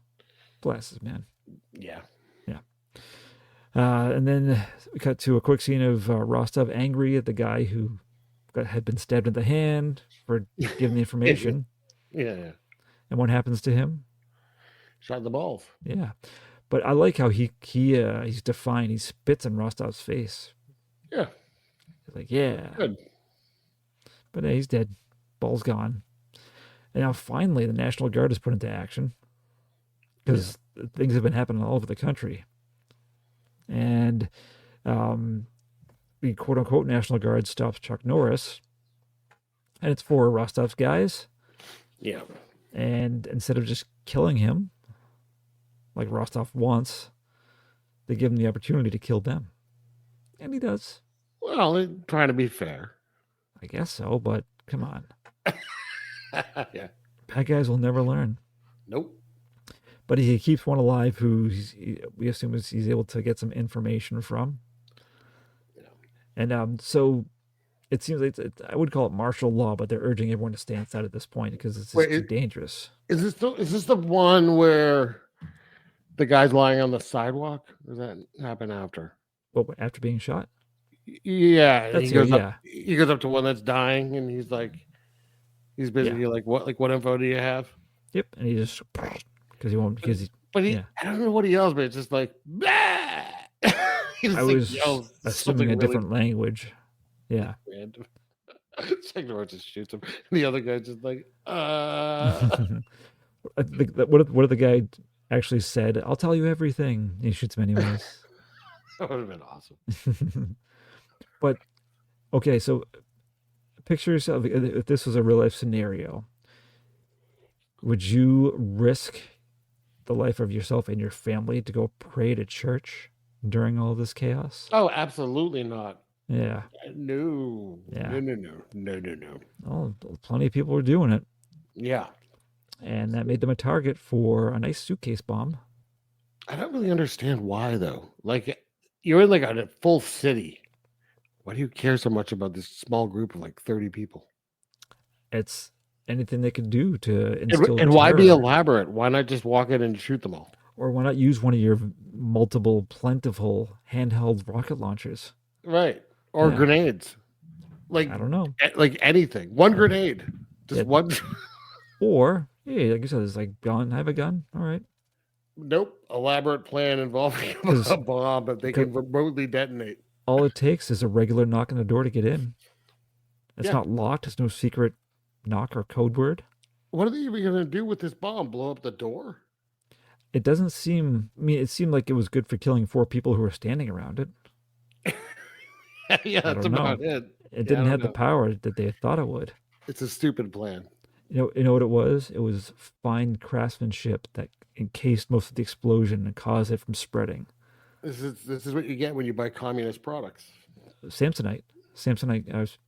Speaker 7: man.
Speaker 8: Yeah.
Speaker 7: And then we cut to a quick scene of Rostov angry at the guy who had been stabbed in the hand for giving the information.
Speaker 8: Yeah.
Speaker 7: And what happens to him?
Speaker 8: Shot in the balls.
Speaker 7: Yeah. But I like how he's defiant. He spits in Rostov's face.
Speaker 8: Yeah.
Speaker 7: He's like, yeah.
Speaker 8: Good.
Speaker 7: But he's dead. Ball's gone. And now finally the National Guard is put into action. Because things have been happening all over the country. And the quote-unquote National Guard stops Chuck Norris. And it's for Rostov's guys.
Speaker 8: Yeah.
Speaker 7: And instead of just killing him, like Rostov wants, they give him the opportunity to kill them. And he does.
Speaker 8: Well, they're trying to be fair.
Speaker 7: I guess so, but come on.
Speaker 8: Yeah.
Speaker 7: Bad guys will never learn.
Speaker 8: Nope.
Speaker 7: But he keeps one alive who we assume he's able to get some information from. Yeah. And so it seems like I would call it martial law, but they're urging everyone to stay inside at this point because it's too dangerous.
Speaker 8: Is this the one where the guy's lying on the sidewalk? Or does that happen after?
Speaker 7: What, after being shot?
Speaker 8: Yeah.
Speaker 7: He
Speaker 8: goes up to one that's dying and he's basically like, what info do you have?
Speaker 7: Yep. And he just,
Speaker 8: but I don't know what he yells, but it's just like,
Speaker 7: I was assuming a different language. Yeah.
Speaker 8: Chuck Norris just shoots him. The other guy just like,
Speaker 7: what if the guy actually said, I'll tell you everything. He shoots him anyways.
Speaker 8: That would have been awesome.
Speaker 7: But, okay, so picture yourself, if this was a real life scenario, would you risk the life of yourself and your family to go pray at a church during all this chaos?
Speaker 8: Oh, absolutely not.
Speaker 7: Yeah.
Speaker 8: No.
Speaker 7: Yeah.
Speaker 8: No.
Speaker 7: Oh, plenty of people were doing it.
Speaker 8: Yeah.
Speaker 7: And that made them a target for a nice suitcase bomb.
Speaker 8: I don't really understand why, though. Like, you're in like a full city. Why do you care so much about this small group of like 30 people?
Speaker 7: It's anything they could do to instill
Speaker 8: and why be elaborate? Why not just walk in and shoot them all?
Speaker 7: Or why not use one of your multiple, plentiful handheld rocket launchers?
Speaker 8: Right. Or grenades. Like,
Speaker 7: I don't know.
Speaker 8: Like anything. One grenade. Just one.
Speaker 7: Or, hey, like you said, it's like, gun. I have a gun. All right.
Speaker 8: Nope. Elaborate plan involving a bomb that they can remotely detonate.
Speaker 7: All it takes is a regular knock on the door to get in. It's not locked. It's no secret knock or code word.
Speaker 8: What are they even going to do with this bomb? Blow up the door?
Speaker 7: It doesn't seem... I mean, it seemed like it was good for killing 4 people who were standing around it.
Speaker 8: Yeah, that's about it.
Speaker 7: It didn't have the power that they thought it would.
Speaker 8: It's a stupid plan.
Speaker 7: You know what it was? It was fine craftsmanship that encased most of the explosion and caused it from spreading.
Speaker 8: This is what you get when you buy communist products.
Speaker 7: Samsonite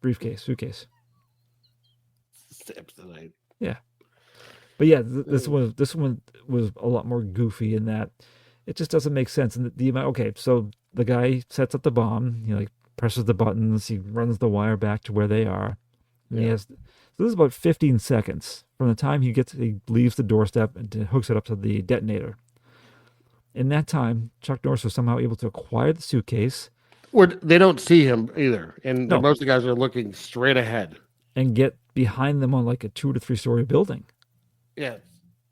Speaker 7: briefcase, suitcase.
Speaker 8: Samsonite.
Speaker 7: Yeah, but yeah, this one was a lot more goofy in that it just doesn't make sense. And the amount. Okay, so the guy sets up the bomb. He like presses the buttons. He runs the wire back to where they are. And he has. So this is about 15 seconds from the time he leaves the doorstep and hooks it up to the detonator. In that time, Chuck Norris was somehow able to acquire the suitcase.
Speaker 8: They don't see him either. And most of the guys are looking straight ahead.
Speaker 7: And get behind them on like a 2 to 3 story building.
Speaker 8: Yeah.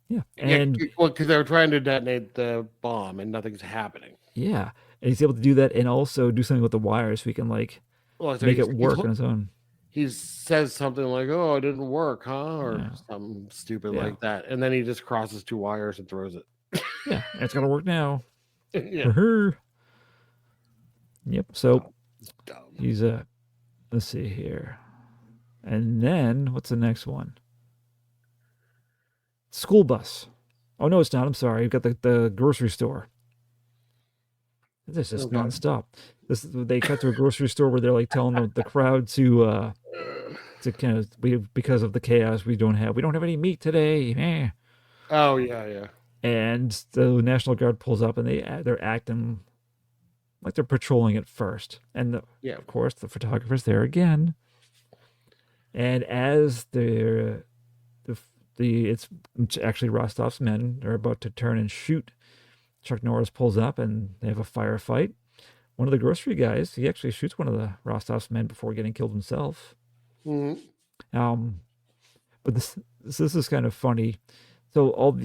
Speaker 7: Yeah.
Speaker 8: And because they were trying to detonate the bomb and nothing's happening.
Speaker 7: Yeah. And he's able to do that and also do something with the wires so he can make it work on his own.
Speaker 8: He says something like, "Oh, it didn't work, huh?" Or something stupid like that. And then he just crosses 2 wires and throws it.
Speaker 7: Yeah, it's gonna work now.
Speaker 8: Yeah.
Speaker 7: Yep. So he's let's see here, and then what's the next one? School bus. Oh no, it's not. I'm sorry. You've got the grocery store. This is nonstop. They cut to a grocery store where they're like telling the crowd to kind of because of the chaos we don't have any meat today.
Speaker 8: Oh yeah.
Speaker 7: And the National Guard pulls up, and they're acting like they're patrolling at first. And of course, the photographer's there again. And as it's actually Rostov's men are about to turn and shoot, Chuck Norris pulls up, and they have a firefight. One of the grocery guys, he actually shoots one of the Rostov's men before getting killed himself.
Speaker 8: Mm-hmm.
Speaker 7: But this is kind of funny. So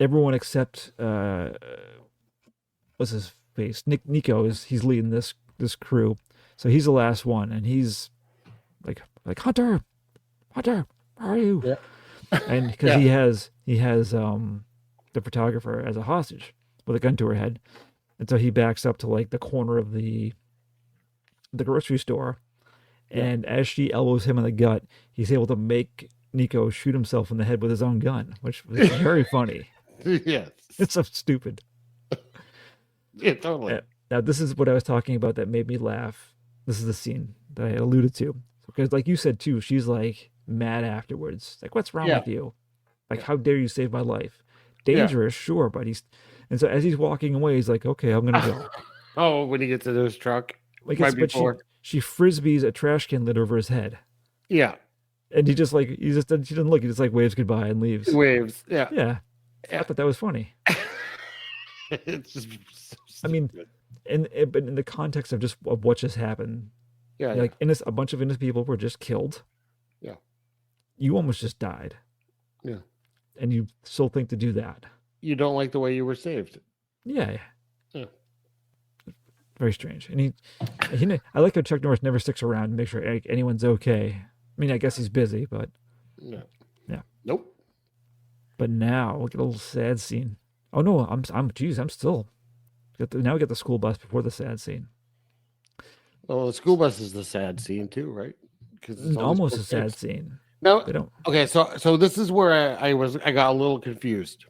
Speaker 7: everyone except what's his face? Nico he's leading this crew. So he's the last one, and he's like Hunter, where are you?
Speaker 8: Yeah.
Speaker 7: And because he has the photographer as a hostage with a gun to her head, and so he backs up to like the corner of the grocery store, and as she elbows him in the gut, he's able to make Nico shoot himself in the head with his own gun, which was very funny.
Speaker 8: Yes.
Speaker 7: It's so stupid.
Speaker 8: Yeah, totally.
Speaker 7: Now, this is what I was talking about that made me laugh. This is the scene that I alluded to. Because like you said, too, she's like mad afterwards. Like, what's wrong with you? Like, how dare you save my life? Dangerous, sure, but and so as he's walking away, he's like, okay, I'm going to go.
Speaker 8: Oh, when he gets to his truck.
Speaker 7: But she frisbees a trash can lid over his head.
Speaker 8: Yeah.
Speaker 7: And she doesn't look. He just like waves goodbye and leaves.
Speaker 8: Waves. Yeah.
Speaker 7: Yeah. I thought that was funny.
Speaker 8: It's just so
Speaker 7: I mean, but in the context of what just happened, like a bunch of innocent people were just killed.
Speaker 8: Yeah.
Speaker 7: You almost just died.
Speaker 8: Yeah.
Speaker 7: And you still think to do that.
Speaker 8: You don't like the way you were saved.
Speaker 7: Yeah.
Speaker 8: Yeah.
Speaker 7: Very strange. And I like how Chuck Norris never sticks around to make sure anyone's okay. I mean, I guess he's busy, but
Speaker 8: no.
Speaker 7: Yeah.
Speaker 8: Nope.
Speaker 7: But now look at a little sad scene. Oh no, I'm still. Now we get the school bus before the sad scene.
Speaker 8: Well, the school bus is the sad scene too, right? Because it's
Speaker 7: almost a sad scene.
Speaker 8: No,
Speaker 7: they don't.
Speaker 8: Okay, so this is where I got a little confused.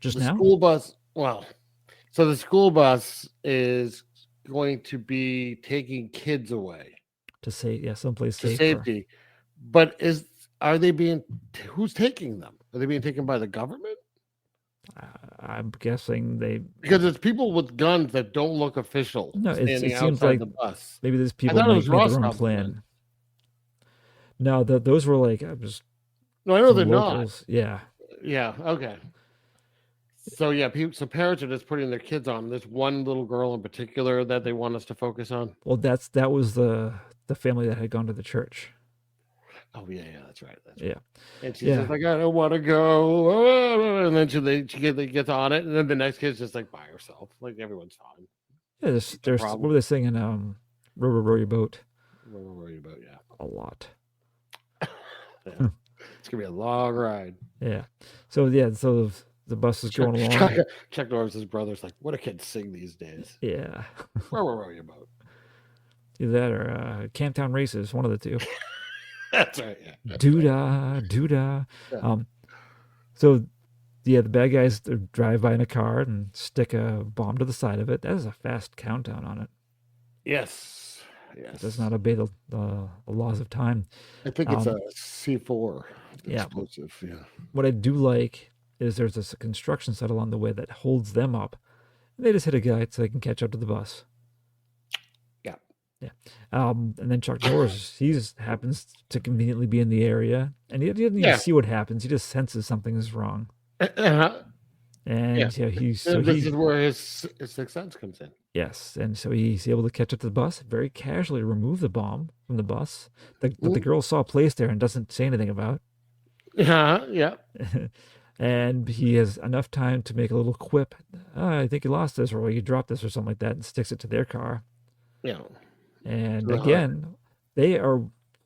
Speaker 7: Just
Speaker 8: the
Speaker 7: now?
Speaker 8: School bus. Well, so the school bus is going to be taking kids away
Speaker 7: to someplace
Speaker 8: to
Speaker 7: safer.
Speaker 8: Safety. But who's taking them? Are they being taken by the government?
Speaker 7: I'm guessing
Speaker 8: because it's people with guns that don't look official.
Speaker 7: No, it seems
Speaker 8: outside
Speaker 7: like
Speaker 8: the bus.
Speaker 7: Maybe these people might make their own plan. No, those were like just.
Speaker 8: No, I know they're
Speaker 7: locals.
Speaker 8: not.
Speaker 7: Yeah.
Speaker 8: Yeah. Okay. So so parents are just putting their kids on. There's one little girl in particular that they want us to focus on.
Speaker 7: Well, that was the family that had gone to the church.
Speaker 8: Oh yeah, that's right.
Speaker 7: Yeah.
Speaker 8: And she's just like, I don't want to go, and then she gets on it, and then the next kid's just like by herself, like everyone's fine.
Speaker 7: Yeah, there's what were they singing? Row Your Boat.
Speaker 8: Row Your Boat, yeah.
Speaker 7: A lot.
Speaker 8: Yeah. It's gonna be a long ride.
Speaker 7: Yeah. So the bus is going along.
Speaker 8: Chuck Norris's brother's like, what do kids sing these days?
Speaker 7: Yeah.
Speaker 8: Row Your Boat.
Speaker 7: Either that or Camptown Races, one of the two.
Speaker 8: That's right. Yeah.
Speaker 7: Doodah.
Speaker 8: Yeah.
Speaker 7: So the bad guys drive by in a car and stick a bomb to the side of it. That is a fast countdown on it.
Speaker 8: Yes.
Speaker 7: It does not obey the laws of time.
Speaker 8: I think it's a C4 explosive. Yeah.
Speaker 7: What I do like is there's a construction site along the way that holds them up. And they just hit a guy so they can catch up to the bus. Yeah. And then Chuck Norris, he just happens to conveniently be in the area, and he doesn't even see what happens. He just senses something is wrong. And this
Speaker 8: is where his sixth sense comes in.
Speaker 7: Yes, and so he's able to catch up to the bus, very casually remove the bomb from the bus that the girl saw placed there and doesn't say anything about.
Speaker 8: Yeah.
Speaker 7: And he has enough time to make a little quip. I think you lost this, or you dropped this, or something like that, and sticks it to their car.
Speaker 8: Yeah.
Speaker 7: And again, they are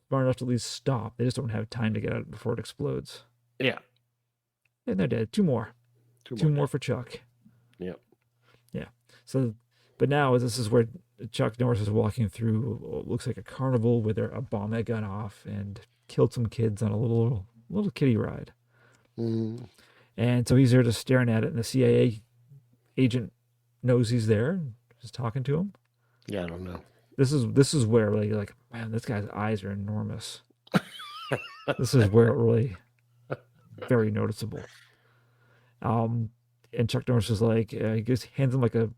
Speaker 7: smart enough to at least stop. They just don't have time to get out before it explodes.
Speaker 8: Yeah.
Speaker 7: And they're dead. Two more for Chuck.
Speaker 8: Yep.
Speaker 7: Yeah. So, but now this is where Chuck Norris is walking through what looks like a carnival where a bomb had gone off and killed some kids on a little kiddie ride.
Speaker 8: Mm-hmm.
Speaker 7: And so he's there just staring at it, and the CIA agent knows he's there, just talking to him.
Speaker 8: Yeah, I don't know.
Speaker 7: This is where really like, man, this guy's eyes are enormous. This is where it really very noticeable. And Chuck Norris is like, he just hands him like a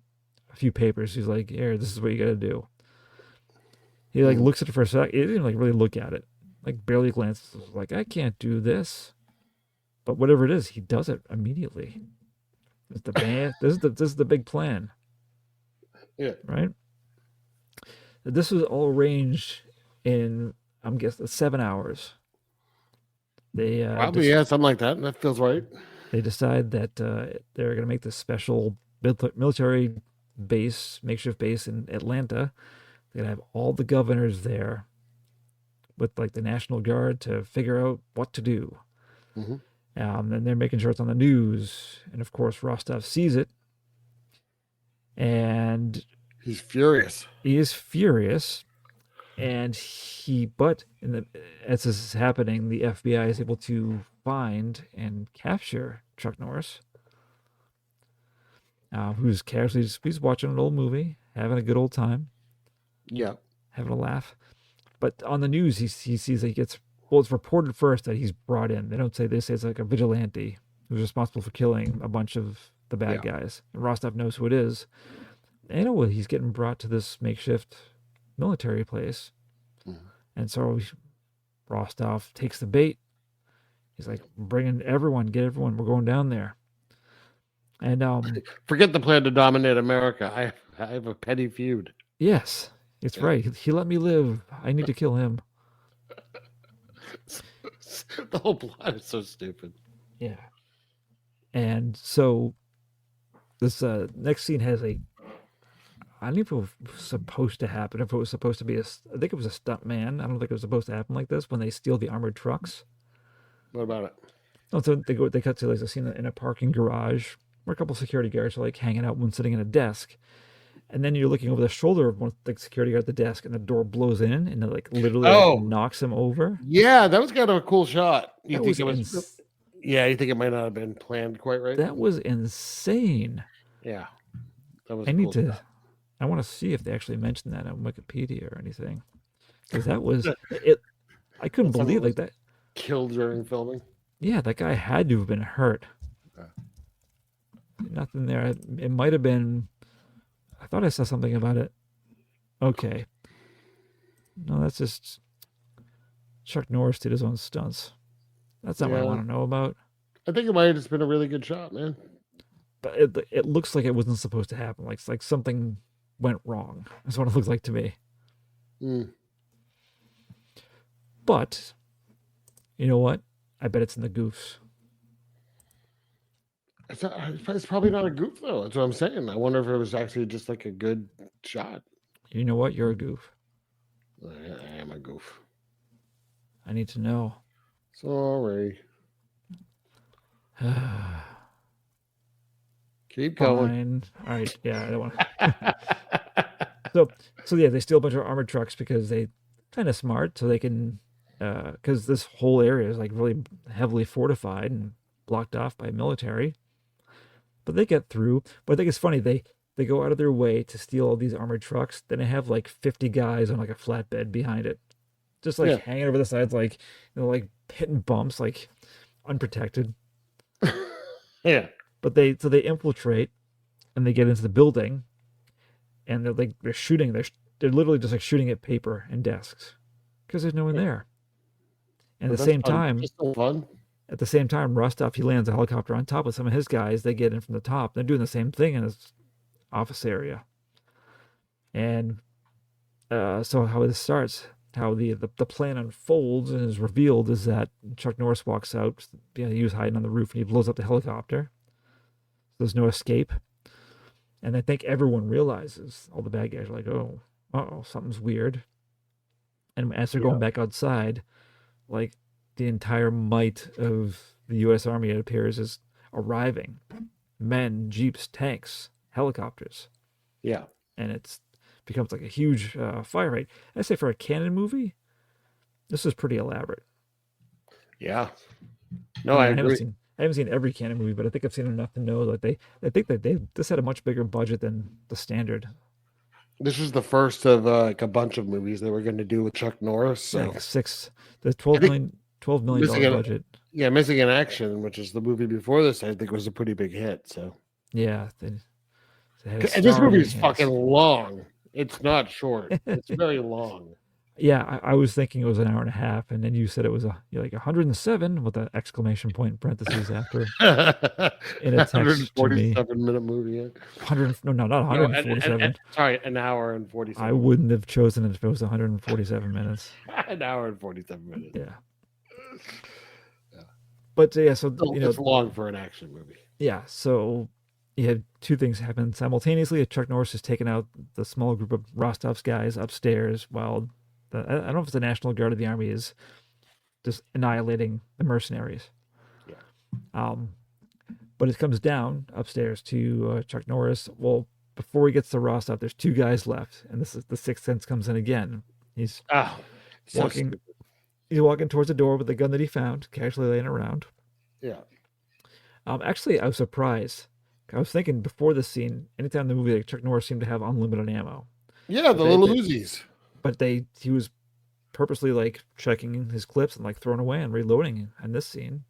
Speaker 7: few papers. He's like, here, this is what you got to do. He like looks at it for a sec. He didn't like really look at it. Like barely glances. Like, I can't do this. But whatever it is, he does it immediately. It's the band. This is the big plan.
Speaker 8: Yeah.
Speaker 7: Right. This was all arranged in, I'm guessing, 7 hours. They
Speaker 8: probably something like that. That feels right.
Speaker 7: They decide that they're going to make this special military base, makeshift base in Atlanta. They're going to have all the governors there with like the National Guard to figure out what to do. And they're making sure it's on the news. And of course, Rostov sees it. And
Speaker 8: he's furious.
Speaker 7: He is furious. And as this is happening, the FBI is able to find and capture Chuck Norris, who's casually he's watching an old movie, having a good old time.
Speaker 8: Yeah.
Speaker 7: Having a laugh. But on the news, he sees that he gets, well, it's reported first that he's brought in. They say it's like a vigilante who's responsible for killing a bunch of the bad guys. And Rostov knows who it is. And he's getting brought to this makeshift military place. And so Rostov takes the bait. He's like, get everyone, we're going down there. And
Speaker 8: forget the plan to dominate America. I have a petty feud.
Speaker 7: Yes, it's right. He let me live. I need to kill him.
Speaker 8: The whole plot is so stupid.
Speaker 7: Yeah. And so this next scene has I don't know if it was supposed to happen, if it was supposed to be I think it was a stunt man. I don't think it was supposed to happen like this when they steal the armored trucks.
Speaker 8: What about it?
Speaker 7: Oh, so they cut to like a scene in a parking garage where a couple security guards are like hanging out, one sitting at a desk. And then you're looking over the shoulder of one of the security guard at the desk, and the door blows in, and it like literally knocks him over.
Speaker 8: Yeah, that was kind of a cool shot.
Speaker 7: You think
Speaker 8: it might not have been planned quite right?
Speaker 7: That was insane.
Speaker 8: Yeah. That was
Speaker 7: I want to see if they actually mentioned that on Wikipedia or anything. Because that was it. I couldn't believe like that.
Speaker 8: Killed during filming?
Speaker 7: Yeah, that guy had to have been hurt.
Speaker 8: Okay.
Speaker 7: Nothing there. It might have been. I thought I saw something about it. Okay. No, that's just Chuck Norris did his own stunts. That's not what I want to know about.
Speaker 8: I think it might have just been a really good shot, man.
Speaker 7: But it looks like it wasn't supposed to happen. Like something went wrong. That's what it looks like to me. But you know what? I bet it's in the goofs.
Speaker 8: It's probably not a goof though. That's what I'm saying. I wonder if it was actually just like a good shot.
Speaker 7: You know what? You're a goof.
Speaker 8: I am a goof.
Speaker 7: I need to know.
Speaker 8: Sorry. Keep going.
Speaker 7: All right. Yeah, I don't want. So yeah, they steal a bunch of armored trucks because they kind of smart, so they can, because this whole area is like really heavily fortified and blocked off by military. But they get through. But I think it's funny, they go out of their way to steal all these armored trucks. Then they have like 50 guys on like a flatbed behind it, just like hanging over the sides, like like hitting bumps, like unprotected.
Speaker 8: Yeah.
Speaker 7: But they infiltrate, and they get into the building, and they're shooting. They're literally just like shooting at paper and desks because there's no one there. And at the same time,
Speaker 8: it's so fun.
Speaker 7: At the same time, Rostov, he lands a helicopter on top of some of his guys. They get in from the top. They're doing the same thing in his office area. And so how this starts, how the plan unfolds and is revealed is that Chuck Norris walks out. He was hiding on the roof, and he blows up the helicopter. There's no escape. And I think everyone realizes, all the bad guys are like, oh, something's weird. And as they're going back outside, like, the entire might of the U.S. Army, it appears, is arriving. Men, jeeps, tanks, helicopters.
Speaker 8: Yeah.
Speaker 7: And it becomes like a huge fire fight. I say for a Cannon movie, this is pretty elaborate.
Speaker 8: Yeah. No, I agree.
Speaker 7: I haven't seen every Cannon movie, but I think I've seen enough to know that I think that this had a much bigger budget than the standard.
Speaker 8: This was the first of like a bunch of movies they were going to do with Chuck Norris. So
Speaker 7: like $12 million budget.
Speaker 8: Yeah, Missing in Action, which is the movie before this, I think was a pretty big hit. So
Speaker 7: Yeah, they had a
Speaker 8: and this movie
Speaker 7: starring
Speaker 8: is fucking
Speaker 7: cast.
Speaker 8: long. It's not short. It's very long.
Speaker 7: Yeah, I was thinking it was an hour and a half, and then you said it was you're like 107 with an exclamation point in parentheses after in a text to me.
Speaker 8: 147-minute movie. Yeah.
Speaker 7: 100, no, not 147.
Speaker 8: Sorry, an hour and 47.
Speaker 7: I wouldn't have chosen it if it was 147 minutes.
Speaker 8: An hour and 47 minutes.
Speaker 7: Yeah. But yeah, so
Speaker 8: It's long for an action movie.
Speaker 7: Yeah, so you had two things happen simultaneously. Chuck Norris has taken out the small group of Rostov's guys upstairs while I don't know if it's the National Guard or the Army is just annihilating the mercenaries.
Speaker 8: Yeah.
Speaker 7: But it comes down upstairs to Chuck Norris. Well, before he gets to Rostov, there's two guys left, and this is the sixth sense comes in again. He's walking. He's walking towards the door with the gun that he found, casually laying around.
Speaker 8: Yeah.
Speaker 7: Actually, I was surprised. I was thinking before this scene, anytime in the movie, like, Chuck Norris seemed to have unlimited ammo.
Speaker 8: Yeah, the little Uzis.
Speaker 7: But he was purposely like checking his clips and like throwing away and reloading in this scene.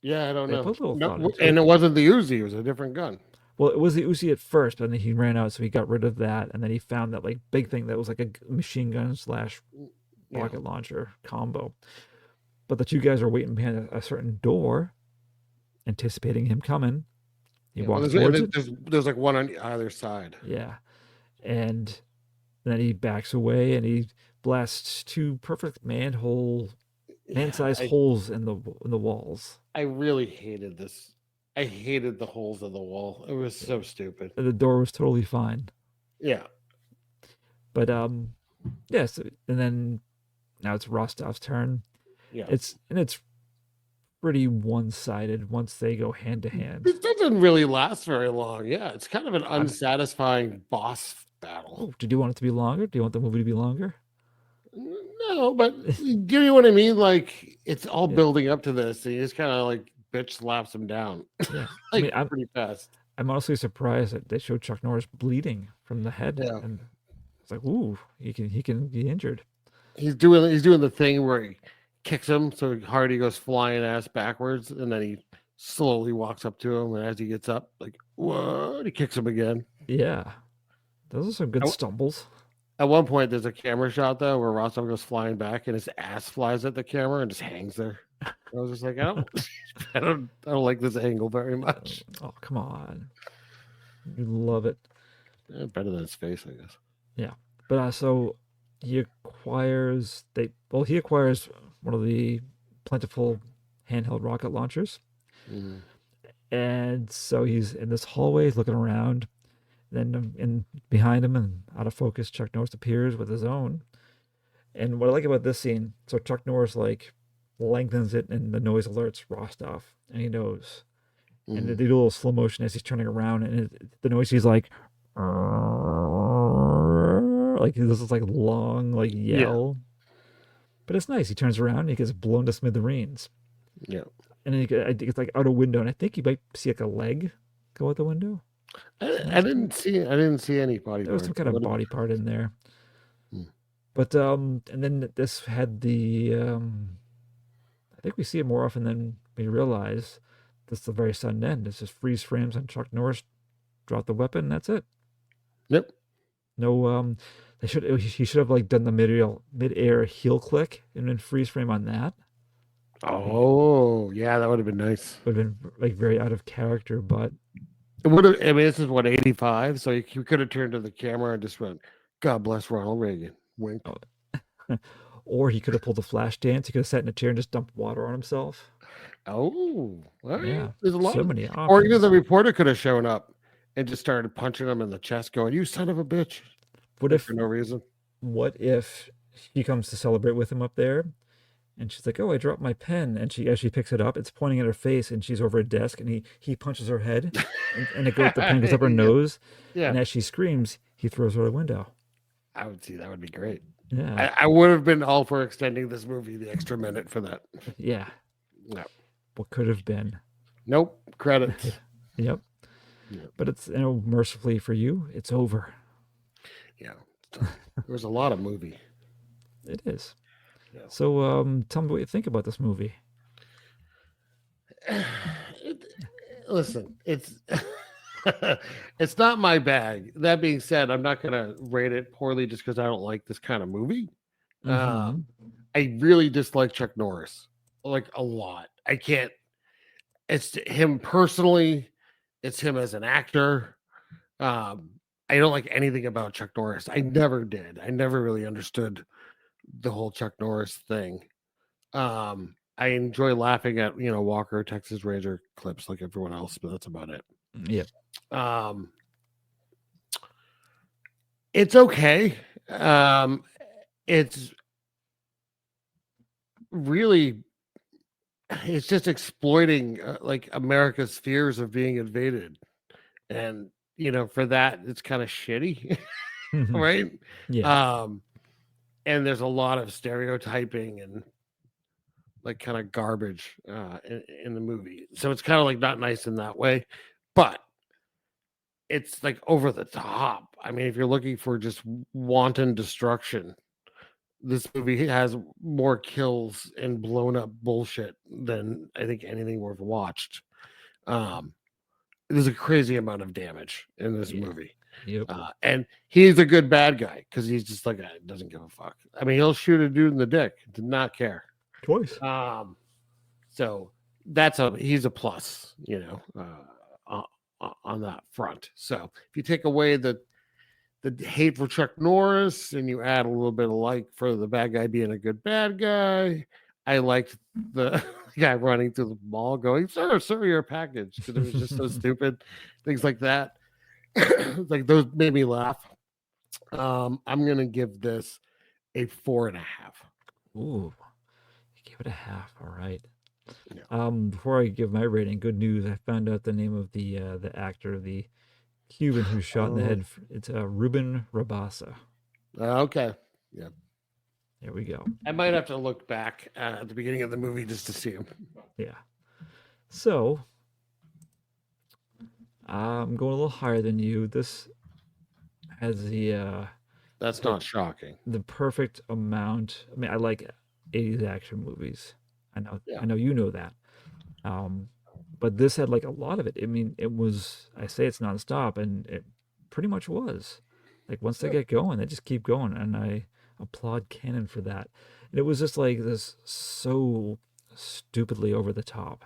Speaker 8: Yeah, I don't know.
Speaker 7: Put a little thought into
Speaker 8: and it wasn't the Uzi; it was a different gun.
Speaker 7: Well, it was the Uzi at first, but then he ran out, so he got rid of that, and then he found that like big thing that was like a machine gun / rocket launcher combo. But the two guys are waiting behind a certain door, anticipating him coming. He walks towards it.
Speaker 8: There's like one on either side.
Speaker 7: Yeah, and then he backs away and he blasts two perfect man-sized holes in the walls.
Speaker 8: I really hated this. I hated the holes in the wall. It was so stupid.
Speaker 7: The door was totally fine.
Speaker 8: Yeah.
Speaker 7: But yes, and then now it's Rostov's turn.
Speaker 8: Yeah.
Speaker 7: It's pretty one-sided once they go hand to hand.
Speaker 8: It doesn't really last very long. Yeah, it's kind of an unsatisfying boss battle.
Speaker 7: Oh, did you want it to be longer? Do you want the movie to be longer?
Speaker 8: No, but do you know what I mean? Like it's all building up to this, and you just kind of like bitch slaps him down.
Speaker 7: Yeah,
Speaker 8: I'm pretty fast.
Speaker 7: I'm honestly surprised that they showed Chuck Norris bleeding from the head, and it's like, ooh, he can be injured.
Speaker 8: He's doing the thing where he kicks him so hard he goes flying ass backwards, and then he slowly walks up to him, and as he gets up, like what? He kicks him again.
Speaker 7: Yeah, those are some good stumbles.
Speaker 8: At one point, there's a camera shot though where Rostov goes flying back, and his ass flies at the camera and just hangs there. I was just like, I don't like this angle very much.
Speaker 7: Oh, come on, you love it.
Speaker 8: Yeah, better than his face, I guess.
Speaker 7: Yeah, but so he acquires one of the plentiful handheld rocket launchers, and so he's in this hallway looking around. Then behind him and out of focus, Chuck Norris appears with his own. And what I like about this scene, so Chuck Norris like lengthens it and the noise alerts Rostov, and he knows. And they do a little slow motion as he's turning around, and the noise he's like this is like long like yell. But it's nice. He turns around and he gets blown to smithereens.
Speaker 8: Yeah.
Speaker 7: And then I think it's like out a window, and I think you might see like a leg go out the window.
Speaker 8: I didn't see any body.
Speaker 7: There was some kind of body part in there. But and then this had the I think we see it more often than we realize. This is the very sudden end. It's just freeze frames on Chuck Norris drop the weapon, and that's it.
Speaker 8: Yep.
Speaker 7: No he should have like done the mid-air heel click and then freeze frame on that.
Speaker 8: Oh, yeah, that would have been nice.
Speaker 7: Would have been like very out of character, but
Speaker 8: it would have. I mean, this is what 85, so you could have turned to the camera and just went, "God bless Ronald Reagan." Wink.
Speaker 7: Or he could have pulled a flash dance. He could have sat in a chair and just dumped water on himself.
Speaker 8: Oh, well,
Speaker 7: yeah.
Speaker 8: There's a lot.
Speaker 7: So many options.
Speaker 8: Or even the reporter could have shown up and just started punching him in the chest, going, "You son of a bitch!"
Speaker 7: What if
Speaker 8: for no reason?
Speaker 7: What if he comes to celebrate with him up there? And she's like, "Oh, I dropped my pen." And as she picks it up, it's pointing at her face, and she's over a desk, and he punches her head, and the pen goes up her nose.
Speaker 8: Yeah.
Speaker 7: And as she screams, he throws her out a window.
Speaker 8: I would see that would be great.
Speaker 7: Yeah.
Speaker 8: I would have been all for extending this movie the extra minute for that.
Speaker 7: Yeah.
Speaker 8: No.
Speaker 7: What could have been?
Speaker 8: Nope. Credits.
Speaker 7: Yep. But it's mercifully for you, it's over.
Speaker 8: Yeah. There's a lot of movie.
Speaker 7: It is. So tell me what you think about this movie.
Speaker 8: Listen, it's it's not my bag. That being said, I'm not gonna rate it poorly just because I don't like this kind of movie.
Speaker 7: Mhm.
Speaker 8: I really dislike Chuck Norris, like a lot. I can't. It's him personally. It's him as an actor. Um, I don't like anything about Chuck Norris. I never did. I never really understood the whole Chuck Norris thing. I enjoy laughing at Walker Texas Ranger clips like everyone else, but that's about it.
Speaker 7: Yeah.
Speaker 8: It's okay. It's really it's just exploiting like America's fears of being invaded, and for that it's kind of shitty, right?
Speaker 7: Yeah.
Speaker 8: And there's a lot of stereotyping and like kind of garbage in the movie, so it's kind of like not nice in that way, but it's like over the top. I mean, if you're looking for just wanton destruction, this movie has more kills and blown up bullshit than I think anything we've watched. There's a crazy amount of damage in this movie.
Speaker 7: Yep.
Speaker 8: And he's a good bad guy because he's just like doesn't give a fuck. I mean, he'll shoot a dude in the dick, did not care.
Speaker 7: Twice.
Speaker 8: So he's a plus, on that front. So if you take away the hate for Chuck Norris and you add a little bit of like for the bad guy being a good bad guy, I liked the guy running through the mall going, sir, your package, because it was just so stupid. Things like that. Like those made me laugh. I'm gonna give this a 4.5.
Speaker 7: Ooh, you gave it a half. All right.
Speaker 8: Yeah.
Speaker 7: Before I give my rating, good news. I found out the name of the actor, the Cuban who's shot in the head. It's Ruben Rabasa.
Speaker 8: Okay. Yeah.
Speaker 7: There we go.
Speaker 8: I might have to look back at the beginning of the movie just to see him.
Speaker 7: Yeah. So I'm going a little higher than you. This has the
Speaker 8: that's not shocking.
Speaker 7: The perfect amount. I mean, I like 80s action movies. I know.
Speaker 8: Yeah.
Speaker 7: I know you know that. But this had like a lot of it. I mean, it was. I say it's nonstop, and it pretty much was. Like once they get going, they just keep going, and I applaud Cannon for that. And it was just like this so stupidly over the top.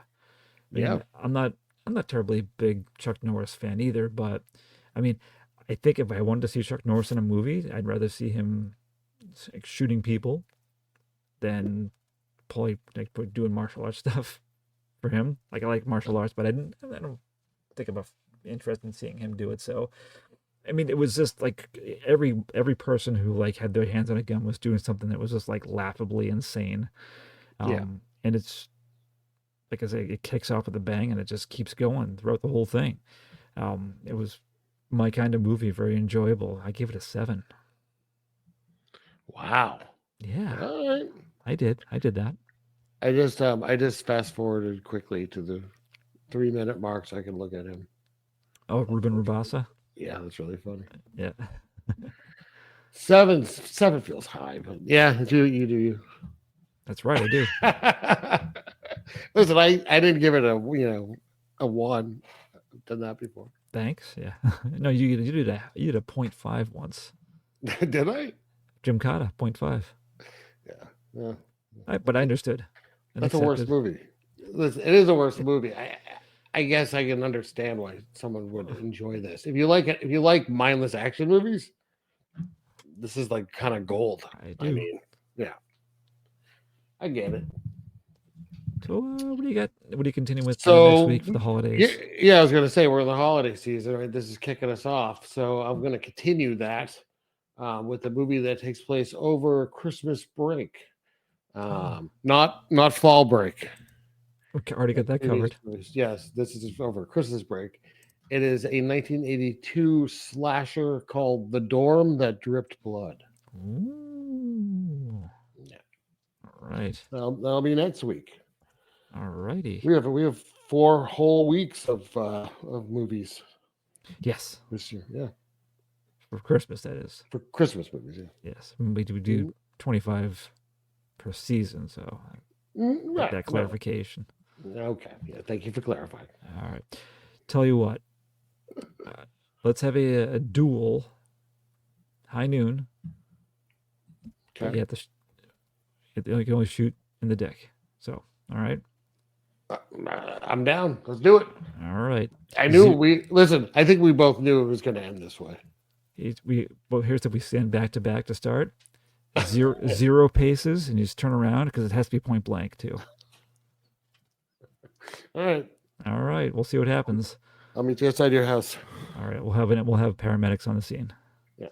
Speaker 7: I mean,
Speaker 8: Yeah.
Speaker 7: I'm not terribly big Chuck Norris fan either, but I mean, I think if I wanted to see Chuck Norris in a movie, I'd rather see him like, shooting people than probably like doing martial arts stuff for him. Like I like martial arts, but I don't think I'm interested in seeing him do it. So I mean, it was just like every person who like had their hands on a gun was doing something that was just like laughably insane. And it's like I say, it kicks off with a bang and it just keeps going throughout the whole thing. It was my kind of movie, very enjoyable. I gave it a 7.
Speaker 8: Wow.
Speaker 7: Yeah.
Speaker 8: All right.
Speaker 7: I did that.
Speaker 8: I just fast forwarded quickly to the 3-minute mark so I can look at him.
Speaker 7: Oh, Ruben Rabasa?
Speaker 8: Yeah, that's really funny.
Speaker 7: Yeah.
Speaker 8: 7 feels high, but yeah, you do you.
Speaker 7: That's right, I do.
Speaker 8: Listen, I didn't give it a 1. I've done that before.
Speaker 7: Thanks. Yeah. No, you did a 0.5 once.
Speaker 8: Did I?
Speaker 7: Jim Cotta, 0.5.
Speaker 8: Yeah.
Speaker 7: But I understood.
Speaker 8: That's a worse movie. Listen, it is a worse movie. I guess I can understand why someone would enjoy this. If you like it, if you like mindless action movies, this is like kind of gold.
Speaker 7: I do.
Speaker 8: I mean, yeah. I get it.
Speaker 7: So what do you got? What do you continue with
Speaker 8: So
Speaker 7: next week for the holidays?
Speaker 8: Yeah, I was going to say we're in the holiday season, right? This is kicking us off, so I'm going to continue that with a movie that takes place over Christmas break, not fall break.
Speaker 7: Okay, already got that covered.
Speaker 8: Yes, this is over Christmas break. It is a 1982 slasher called The Dorm That Dripped Blood.
Speaker 7: Ooh.
Speaker 8: Yeah.
Speaker 7: All right.
Speaker 8: That'll be next week.
Speaker 7: All righty.
Speaker 8: We have 4 whole weeks of movies.
Speaker 7: Yes.
Speaker 8: This year, yeah.
Speaker 7: For Christmas, that is.
Speaker 8: For Christmas movies, yeah.
Speaker 7: Yes. We do 25 per season, so
Speaker 8: Right,
Speaker 7: that clarification.
Speaker 8: Okay. Yeah. Thank you for clarifying.
Speaker 7: All right. Tell you what. Let's have a duel. High noon. But
Speaker 8: Okay.
Speaker 7: you have to. You can only shoot in the deck. So, all right.
Speaker 8: I'm down. Let's do it.
Speaker 7: All right.
Speaker 8: I knew listen. I think we both knew it was going to end this way.
Speaker 7: Here's if we stand back to back to start. Zero paces, and you just turn around because it has to be point blank too.
Speaker 8: All right.
Speaker 7: All right. We'll see what happens.
Speaker 8: I'll meet you outside your house.
Speaker 7: All right. We'll have paramedics on the scene.
Speaker 8: Yeah.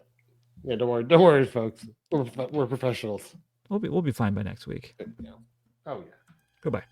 Speaker 8: Yeah. Don't worry, folks. We're professionals.
Speaker 7: We'll be fine by next week.
Speaker 8: Yeah. Oh yeah.
Speaker 7: Goodbye.